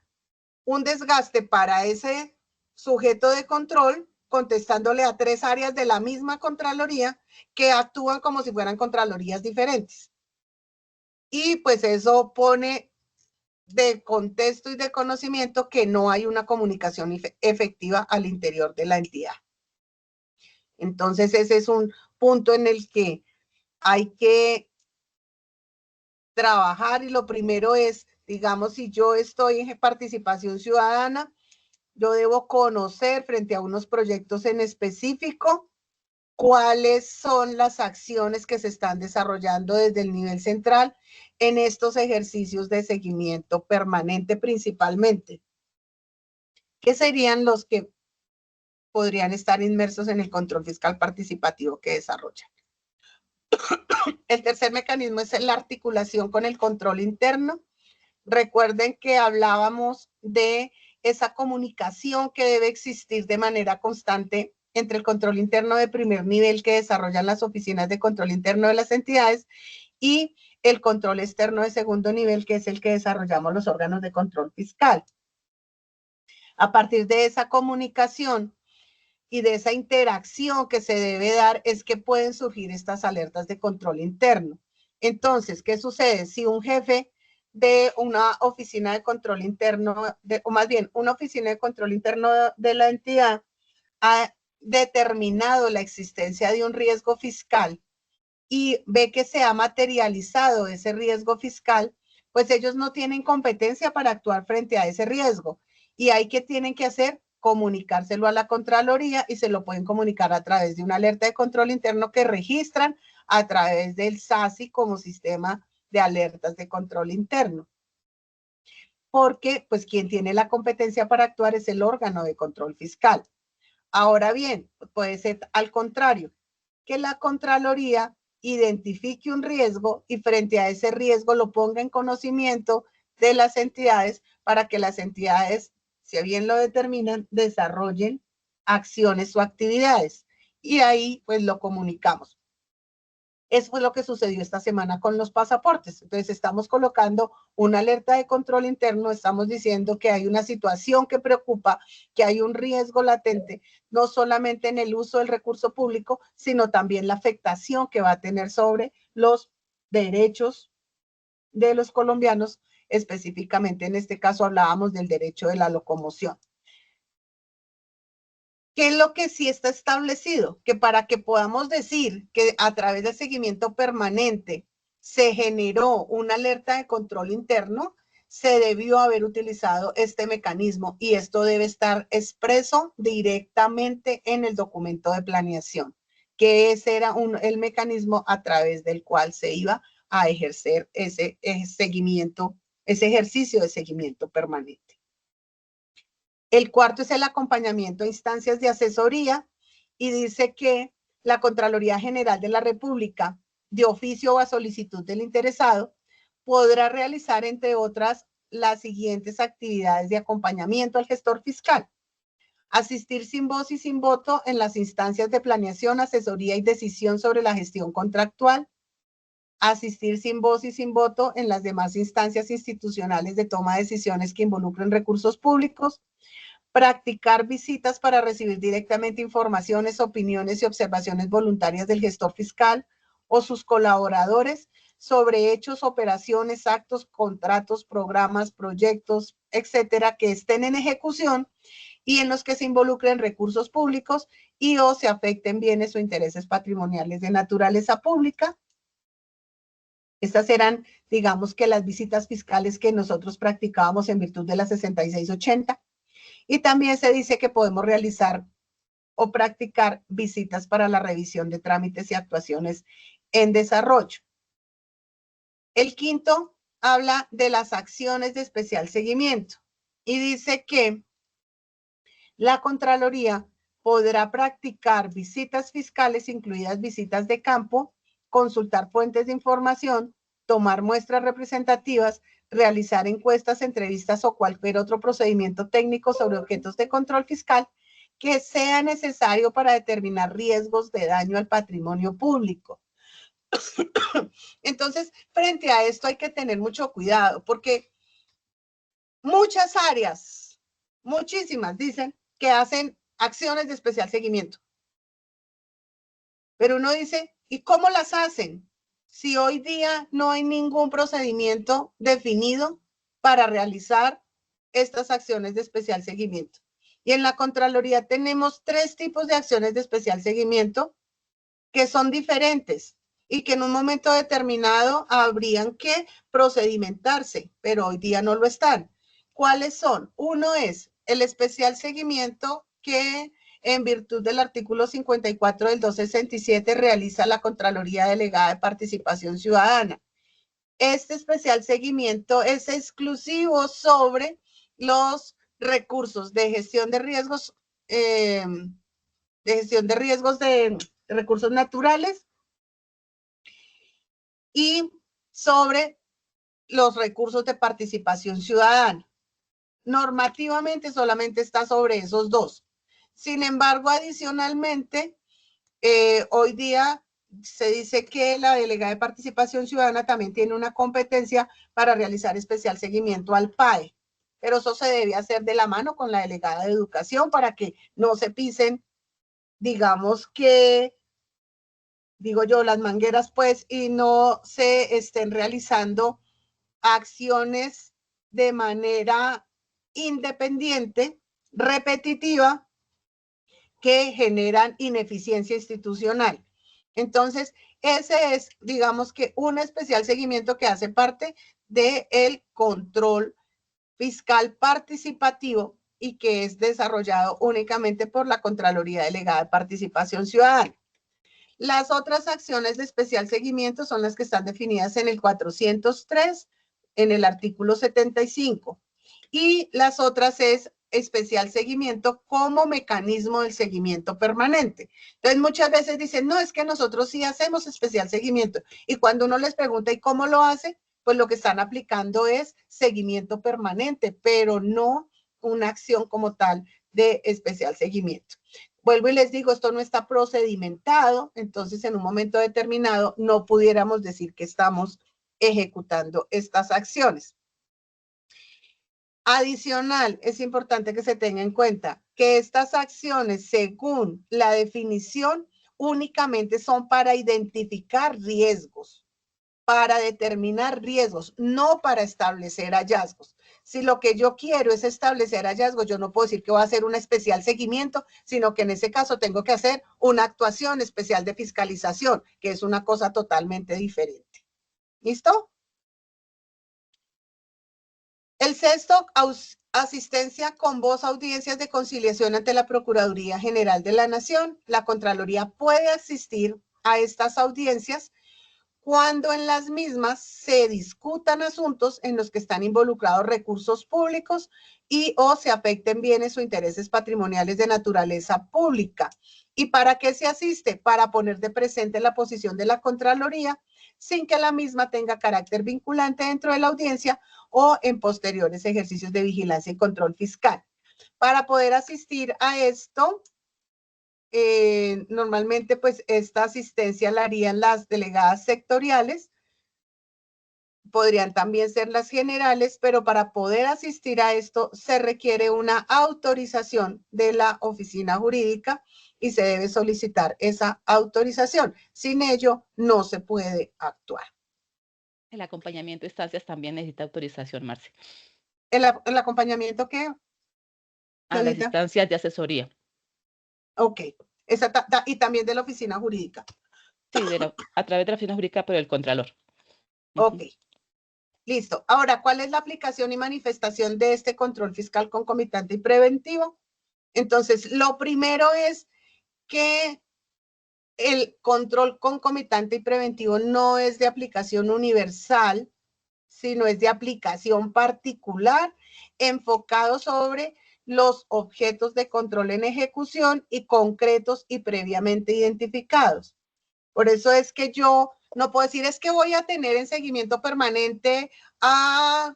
un desgaste para ese sujeto de control contestándole a 3 áreas de la misma Contraloría que actúan como si fueran Contralorías diferentes. Y pues eso pone de contexto y de conocimiento que no hay una comunicación efectiva al interior de la entidad. Entonces ese es un punto en el que hay que trabajar y lo primero es, digamos, si yo estoy en participación ciudadana, yo debo conocer frente a unos proyectos en específico cuáles son las acciones que se están desarrollando desde el nivel central en estos ejercicios de seguimiento permanente principalmente, que serían los que podrían estar inmersos en el control fiscal participativo que desarrollan. El tercer mecanismo es la articulación con el control interno. Recuerden que hablábamos de esa comunicación que debe existir de manera constante entre el control interno de primer nivel que desarrollan las oficinas de control interno de las entidades y el control externo de segundo nivel, que es el que desarrollamos los órganos de control fiscal. A partir de esa comunicación y de esa interacción que se debe dar es que pueden surgir estas alertas de control interno. Entonces, ¿qué sucede? Si un jefe de una oficina de control interno, o más bien una oficina de control interno de la entidad ha determinado la existencia de un riesgo fiscal y ve que se ha materializado ese riesgo fiscal, pues ellos no tienen competencia para actuar frente a ese riesgo. Y ahí que tienen que hacer, comunicárselo a la Contraloría y se lo pueden comunicar a través de una alerta de control interno que registran a través del SASI como sistema de alertas de control interno. Porque, pues, quien tiene la competencia para actuar es el órgano de control fiscal. Ahora bien, puede ser al contrario, que la Contraloría identifique un riesgo y frente a ese riesgo lo ponga en conocimiento de las entidades para que las entidades, si bien lo determinan, desarrollen acciones o actividades. Y ahí, pues, lo comunicamos. Eso fue lo que sucedió esta semana con los pasaportes. Entonces, estamos colocando una alerta de control interno, estamos diciendo que hay una situación que preocupa, que hay un riesgo latente, no solamente en el uso del recurso público, sino también la afectación que va a tener sobre los derechos de los colombianos, específicamente en este caso hablábamos del derecho de la locomoción. ¿Qué es lo que sí está establecido? Que para que podamos decir que a través del seguimiento permanente se generó una alerta de control interno, se debió haber utilizado este mecanismo y esto debe estar expreso directamente en el documento de planeación, que ese era el mecanismo a través del cual se iba a ejercer ese seguimiento, ese ejercicio de seguimiento permanente. El cuarto es el acompañamiento a instancias de asesoría y dice que la Contraloría General de la República, de oficio o a solicitud del interesado, podrá realizar, entre otras, las siguientes actividades de acompañamiento al gestor fiscal. Asistir sin voz y sin voto en las instancias de planeación, asesoría y decisión sobre la gestión contractual. Asistir sin voz y sin voto en las demás instancias institucionales de toma de decisiones que involucren recursos públicos. Practicar visitas para recibir directamente informaciones, opiniones y observaciones voluntarias del gestor fiscal o sus colaboradores sobre hechos, operaciones, actos, contratos, programas, proyectos, etcétera, que estén en ejecución y en los que se involucren recursos públicos y o se afecten bienes o intereses patrimoniales de naturaleza pública. Estas eran, digamos que las visitas fiscales que nosotros practicábamos en virtud de la 6680. Y también se dice que podemos realizar o practicar visitas para la revisión de trámites y actuaciones en desarrollo. El quinto habla de las acciones de especial seguimiento y dice que la Contraloría podrá practicar visitas fiscales, incluidas visitas de campo, consultar fuentes de información, tomar muestras representativas, realizar encuestas, entrevistas o cualquier otro procedimiento técnico sobre objetos de control fiscal que sea necesario para determinar riesgos de daño al patrimonio público. Entonces, frente a esto hay que tener mucho cuidado porque muchas áreas, muchísimas, dicen que hacen acciones de especial seguimiento. Pero uno dice, ¿y cómo las hacen? Si hoy día no hay ningún procedimiento definido para realizar estas acciones de especial seguimiento. Y en la Contraloría tenemos 3 tipos de acciones de especial seguimiento que son diferentes y que en un momento determinado habrían que procedimentarse, pero hoy día no lo están. ¿Cuáles son? Uno es el especial seguimiento que en virtud del artículo 54 del 267 realiza la Contraloría Delegada de Participación Ciudadana. Este especial seguimiento es exclusivo sobre los recursos de gestión de riesgos, de recursos naturales y sobre los recursos de participación ciudadana. Normativamente solamente está sobre esos 2. Sin embargo, adicionalmente, hoy día se dice que la Delegada de Participación Ciudadana también tiene una competencia para realizar especial seguimiento al PAE, pero eso se debe hacer de la mano con la Delegada de Educación para que no se pisen, digamos que, digo yo, las mangueras, pues, y no se estén realizando acciones de manera independiente, repetitiva, que generan ineficiencia institucional. Entonces, ese es, digamos que un especial seguimiento que hace parte del control fiscal participativo y que es desarrollado únicamente por la Contraloría Delegada de Participación Ciudadana. Las otras acciones de especial seguimiento son las que están definidas en el 403, en el artículo 75. Y las otras es especial seguimiento como mecanismo del seguimiento permanente. Entonces, muchas veces dicen, no, es que nosotros sí hacemos especial seguimiento. Y cuando uno les pregunta, ¿y cómo lo hace? Pues lo que están aplicando es seguimiento permanente, pero no una acción como tal de especial seguimiento. Vuelvo y les digo, esto no está procedimentado, entonces en un momento determinado no pudiéramos decir que estamos ejecutando estas acciones. Adicional, es importante que se tenga en cuenta que estas acciones, según la definición, únicamente son para identificar riesgos, para determinar riesgos, no para establecer hallazgos. Si lo que yo quiero es establecer hallazgos, yo no puedo decir que voy a hacer un especial seguimiento, sino que en ese caso tengo que hacer una actuación especial de fiscalización, que es una cosa totalmente diferente. ¿Listo? El sexto, asistencia con voz a audiencias de conciliación ante la Procuraduría General de la Nación. La Contraloría puede asistir a estas audiencias cuando en las mismas se discutan asuntos en los que están involucrados recursos públicos y o se afecten bienes o intereses patrimoniales de naturaleza pública. ¿Y para qué se asiste? Para poner de presente la posición de la Contraloría sin que la misma tenga carácter vinculante dentro de la audiencia o en posteriores ejercicios de vigilancia y control fiscal. Para poder asistir a esto, normalmente pues esta asistencia la harían las delegadas sectoriales, podrían también ser las generales, pero para poder asistir a esto se requiere una autorización de la oficina jurídica y se debe solicitar esa autorización. Sin ello no se puede actuar. El acompañamiento de estancias también necesita autorización, Marce. ¿El acompañamiento qué? A las instancias de asesoría. Ok. Y también de la oficina jurídica. Sí, a través de la oficina jurídica, pero el contralor. Ok. Listo. Ahora, ¿cuál es la aplicación y manifestación de este control fiscal concomitante y preventivo? Entonces, lo primero es que el control concomitante y preventivo no es de aplicación universal, sino es de aplicación particular, enfocado sobre los objetos de control en ejecución y concretos y previamente identificados. Por eso es que yo no puedo decir, es que voy a tener en seguimiento permanente al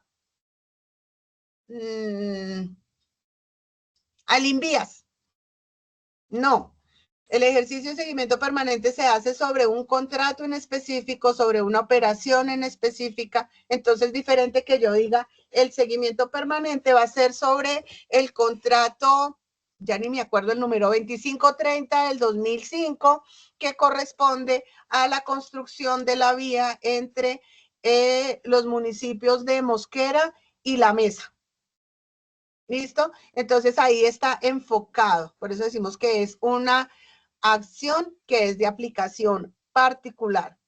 INVIAS. No. El ejercicio de seguimiento permanente se hace sobre un contrato en específico, sobre una operación en específica. Entonces, es diferente que yo diga, el seguimiento permanente va a ser sobre el contrato, ya ni me acuerdo el número, 2530 del 2005, que corresponde a la construcción de la vía entre los municipios de Mosquera y La Mesa. ¿Listo? Entonces, ahí está enfocado. Por eso decimos que es una acción que es de aplicación particular,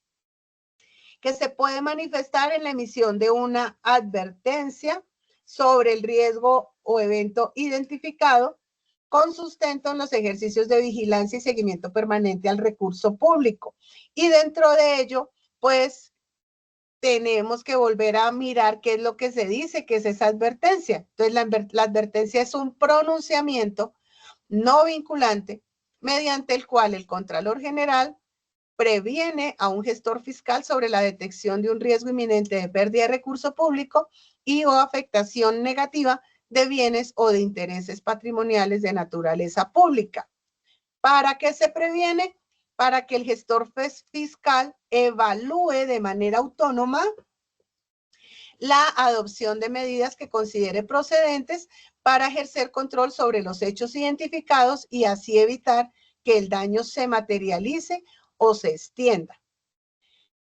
que se puede manifestar en la emisión de una advertencia sobre el riesgo o evento identificado con sustento en los ejercicios de vigilancia y seguimiento permanente al recurso público. Y dentro de ello, pues, tenemos que volver a mirar qué es lo que se dice, que es esa advertencia. Entonces, la advertencia es un pronunciamiento no vinculante mediante el cual el Contralor General previene a un gestor fiscal sobre la detección de un riesgo inminente de pérdida de recurso público y o afectación negativa de bienes o de intereses patrimoniales de naturaleza pública. ¿Para qué se previene? Para que el gestor fiscal evalúe de manera autónoma la adopción de medidas que considere procedentes para ejercer control sobre los hechos identificados y así evitar que el daño se materialice o se extienda.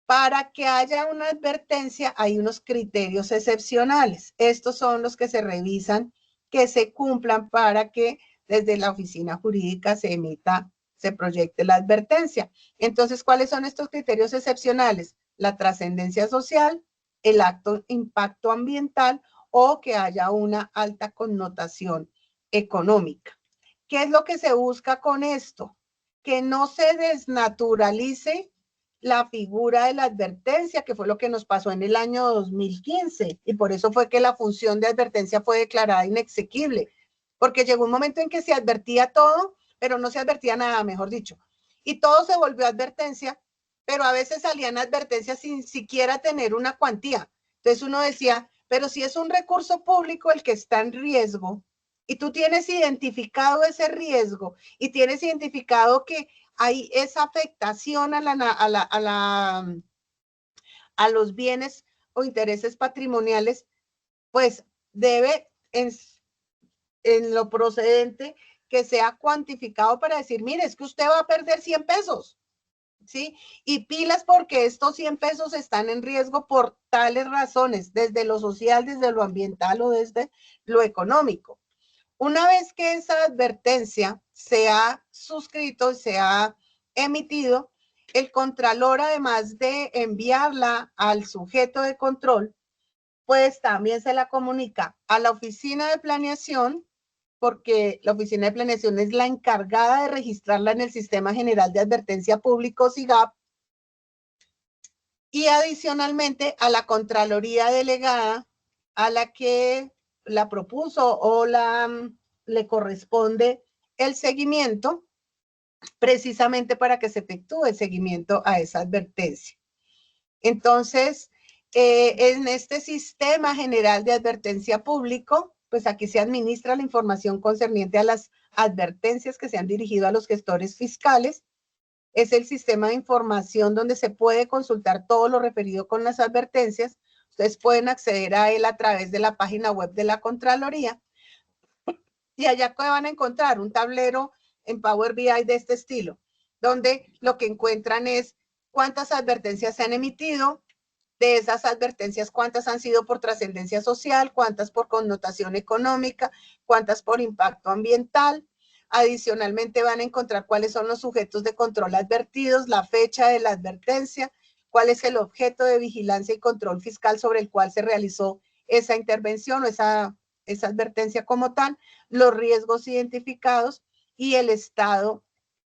Para que haya una advertencia hay unos criterios excepcionales. Estos son los que se revisan, que se cumplan para que desde la oficina jurídica se proyecte la advertencia. Entonces, ¿cuáles son estos criterios excepcionales? La trascendencia social, el impacto ambiental o que haya una alta connotación económica. ¿Qué es lo que se busca con esto? que no se desnaturalice la figura de la advertencia, que fue lo que nos pasó en el año 2015, y por eso fue que la función de advertencia fue declarada inexequible, porque llegó un momento en que se advertía todo, pero no se advertía nada, mejor dicho, y todo se volvió advertencia, pero a veces salían advertencias sin siquiera tener una cuantía. Entonces uno decía, pero si es un recurso público el que está en riesgo, y tú tienes identificado ese riesgo, y tienes identificado que hay esa afectación a los bienes o intereses patrimoniales, pues debe en lo procedente que sea cuantificado para decir, mire, es que usted va a perder 100 pesos, ¿sí? Y pilas porque estos 100 pesos están en riesgo por tales razones, desde lo social, desde lo ambiental o desde lo económico. Una vez que esa advertencia se ha suscrito, se ha emitido, el contralor, además de enviarla al sujeto de control, pues también se la comunica a la oficina de planeación, porque la oficina de planeación es la encargada de registrarla en el Sistema General de Advertencia Público, SIGAP, y adicionalmente a la Contraloría Delegada, a la que la propuso o le corresponde el seguimiento, precisamente para que se efectúe el seguimiento a esa advertencia. Entonces, en este Sistema General de Advertencia Público, pues aquí se administra la información concerniente a las advertencias que se han dirigido a los gestores fiscales. Es el sistema de información donde se puede consultar todo lo referido con las advertencias. Ustedes pueden acceder a él a través de la página web de la Contraloría. Y allá van a encontrar un tablero en Power BI de este estilo, donde lo que encuentran es cuántas advertencias se han emitido, de esas advertencias cuántas han sido por trascendencia social, cuántas por connotación económica, cuántas por impacto ambiental. Adicionalmente van a encontrar cuáles son los sujetos de control advertidos, la fecha de la advertencia, cuál es el objeto de vigilancia y control fiscal sobre el cual se realizó esa intervención o esa advertencia como tal, los riesgos identificados y el estado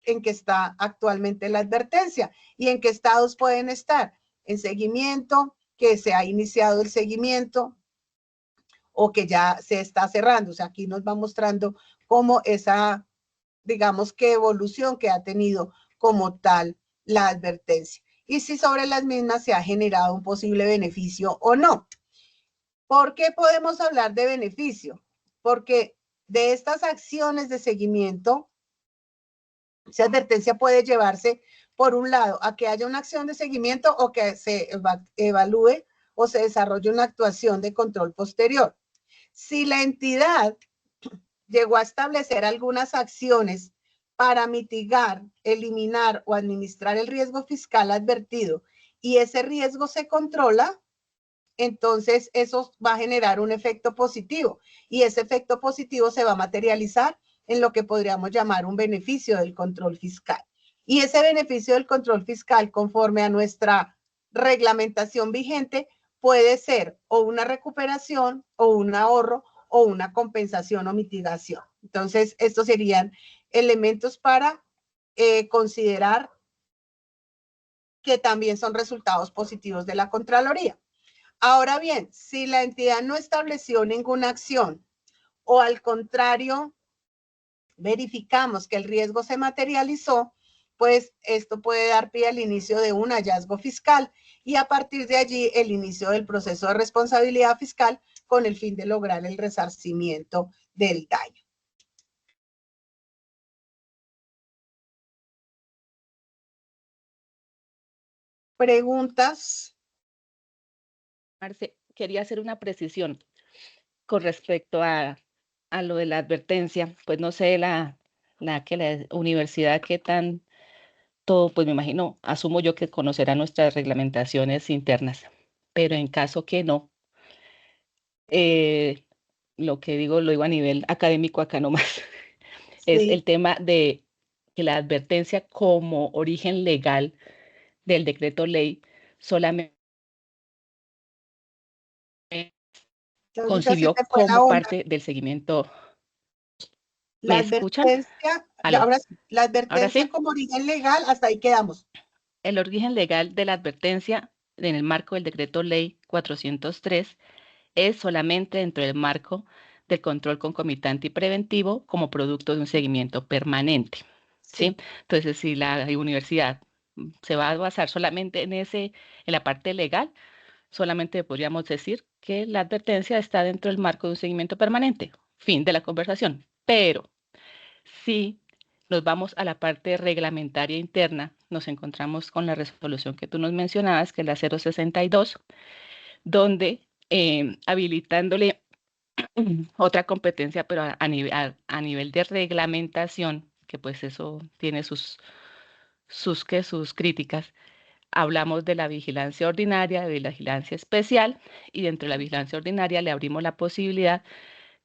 en que está actualmente la advertencia y en qué estados pueden estar. En seguimiento, que se ha iniciado el seguimiento o que ya se está cerrando. O sea, aquí nos va mostrando cómo esa, digamos, qué evolución que ha tenido como tal la advertencia. Y si sobre las mismas se ha generado un posible beneficio o no. ¿Por qué podemos hablar de beneficio? Porque de estas acciones de seguimiento, esa advertencia puede llevarse, por un lado, a que haya una acción de seguimiento o que se evalúe o se desarrolle una actuación de control posterior. Si la entidad llegó a establecer algunas acciones para mitigar, eliminar o administrar el riesgo fiscal advertido y ese riesgo se controla, entonces eso va a generar un efecto positivo y ese efecto positivo se va a materializar en lo que podríamos llamar un beneficio del control fiscal. Y ese beneficio del control fiscal, conforme a nuestra reglamentación vigente, puede ser o una recuperación o un ahorro o una compensación o mitigación. Entonces, estos serían elementos para considerar que también son resultados positivos de la Contraloría. Ahora bien, si la entidad no estableció ninguna acción o al contrario, verificamos que el riesgo se materializó, pues esto puede dar pie al inicio de un hallazgo fiscal y a partir de allí el inicio del proceso de responsabilidad fiscal con el fin de lograr el resarcimiento del daño. ¿Preguntas? Marce, quería hacer una precisión con respecto a lo de la advertencia. Pues no sé la universidad qué tan todo, pues me imagino, asumo yo que conocerá nuestras reglamentaciones internas, pero en caso que no, lo que digo lo digo a nivel académico acá nomás, es el tema de que la advertencia como origen legal del decreto ley solamente concibió como parte del seguimiento. La ¿Me escuchan? advertencia, Aló. ahora sí, la ¿Ahora advertencia sí? como origen legal, hasta ahí quedamos. El origen legal de la advertencia en el marco del decreto ley 403 es solamente dentro del marco del control concomitante y preventivo como producto de un seguimiento permanente. ¿Sí? Entonces, si la universidad se va a basar solamente en la parte legal, solamente podríamos decir que la advertencia está dentro del marco de un seguimiento permanente. Fin de la conversación. Pero si nos vamos a la parte reglamentaria interna, nos encontramos con la resolución que tú nos mencionabas, que es la 062, donde habilitándole otra competencia, pero a nivel de reglamentación, que pues eso tiene sus críticas, hablamos de la vigilancia ordinaria, de la vigilancia especial, y dentro de la vigilancia ordinaria le abrimos la posibilidad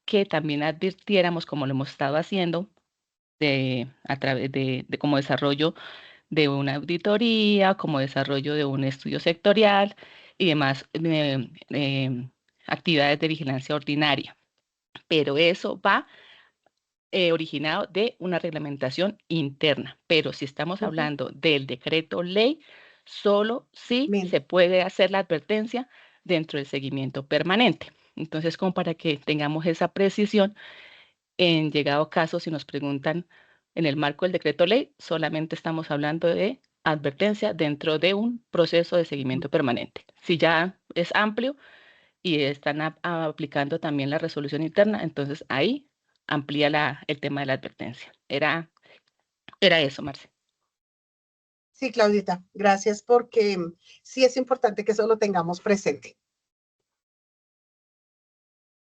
que también advirtiéramos, como lo hemos estado haciendo, a través de como desarrollo de una auditoría, como desarrollo de un estudio sectorial y demás actividades de vigilancia ordinaria. Pero eso va originado de una reglamentación interna. Pero si estamos hablando del decreto ley, solo sí se puede hacer la advertencia dentro del seguimiento permanente. Entonces, como para que tengamos esa precisión, en llegado caso, si nos preguntan en el marco del decreto ley, solamente estamos hablando de advertencia dentro de un proceso de seguimiento permanente. Si ya es amplio y están aplicando también la resolución interna, entonces ahí amplía el tema de la advertencia. Era eso, Marce. Sí, Claudita, gracias porque sí es importante que eso lo tengamos presente.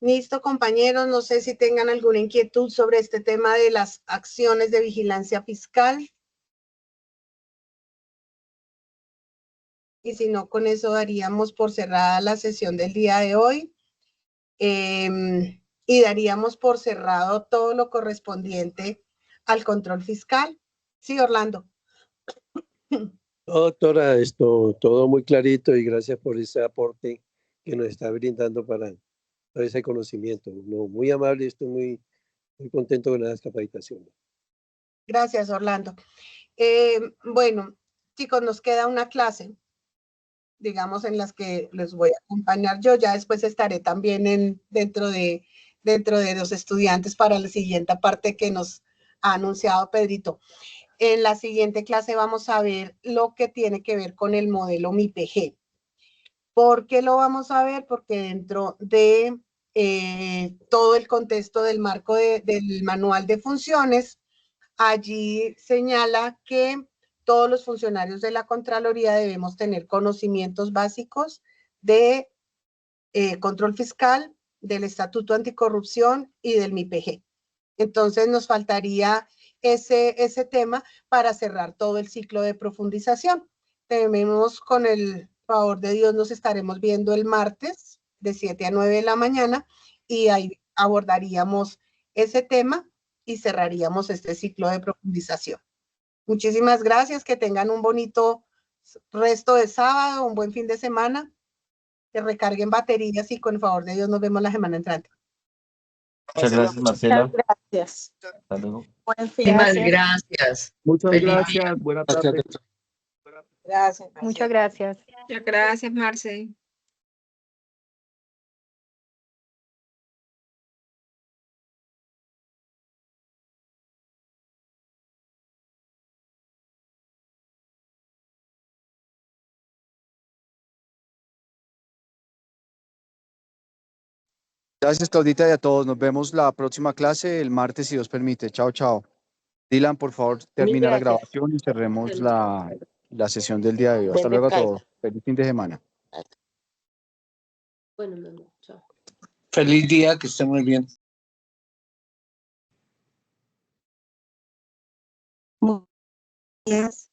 Listo, compañeros, no sé si tengan alguna inquietud sobre este tema de las acciones de vigilancia fiscal. Y si no, con eso daríamos por cerrada la sesión del día de hoy. Y daríamos por cerrado todo lo correspondiente al control fiscal. Sí, Orlando. Doctora, todo muy clarito y gracias por ese aporte que nos está brindando para ese conocimiento. No, muy amable, estoy muy contento con las capacitaciones. Gracias, Orlando. Bueno, chicos, nos queda una clase, digamos, en las que les voy a acompañar yo. Ya después estaré también dentro de los estudiantes para la siguiente parte que nos ha anunciado Pedrito. En la siguiente clase vamos a ver lo que tiene que ver con el modelo MIPG. ¿Por qué lo vamos a ver? Porque dentro de todo el contexto del marco del manual de funciones, allí señala que todos los funcionarios de la Contraloría debemos tener conocimientos básicos de control fiscal, del Estatuto Anticorrupción y del MIPG. Entonces nos faltaría ese tema para cerrar todo el ciclo de profundización. Tenemos, con el favor de Dios, nos estaremos viendo el martes de 7 a 9 de la mañana y ahí abordaríamos ese tema y cerraríamos este ciclo de profundización. Muchísimas gracias, que tengan un bonito resto de sábado, un buen fin de semana, que recarguen baterías y con el favor de Dios nos vemos la semana entrante. Muchas gracias, Marcela. Muchas gracias. Hasta luego. Buen fin. Gracias. Muchas gracias. Buenas tardes. Gracias. Muchas gracias. Muchas gracias, Marce. Gracias, Claudita, y a todos. Nos vemos la próxima clase el martes, si Dios permite. Chao, chao. Dylan, por favor, termina la grabación y cerremos la sesión del día de hoy. Hasta luego a todos. Feliz fin de semana. Bueno, chao. Feliz día, que esté muy bien. Yes.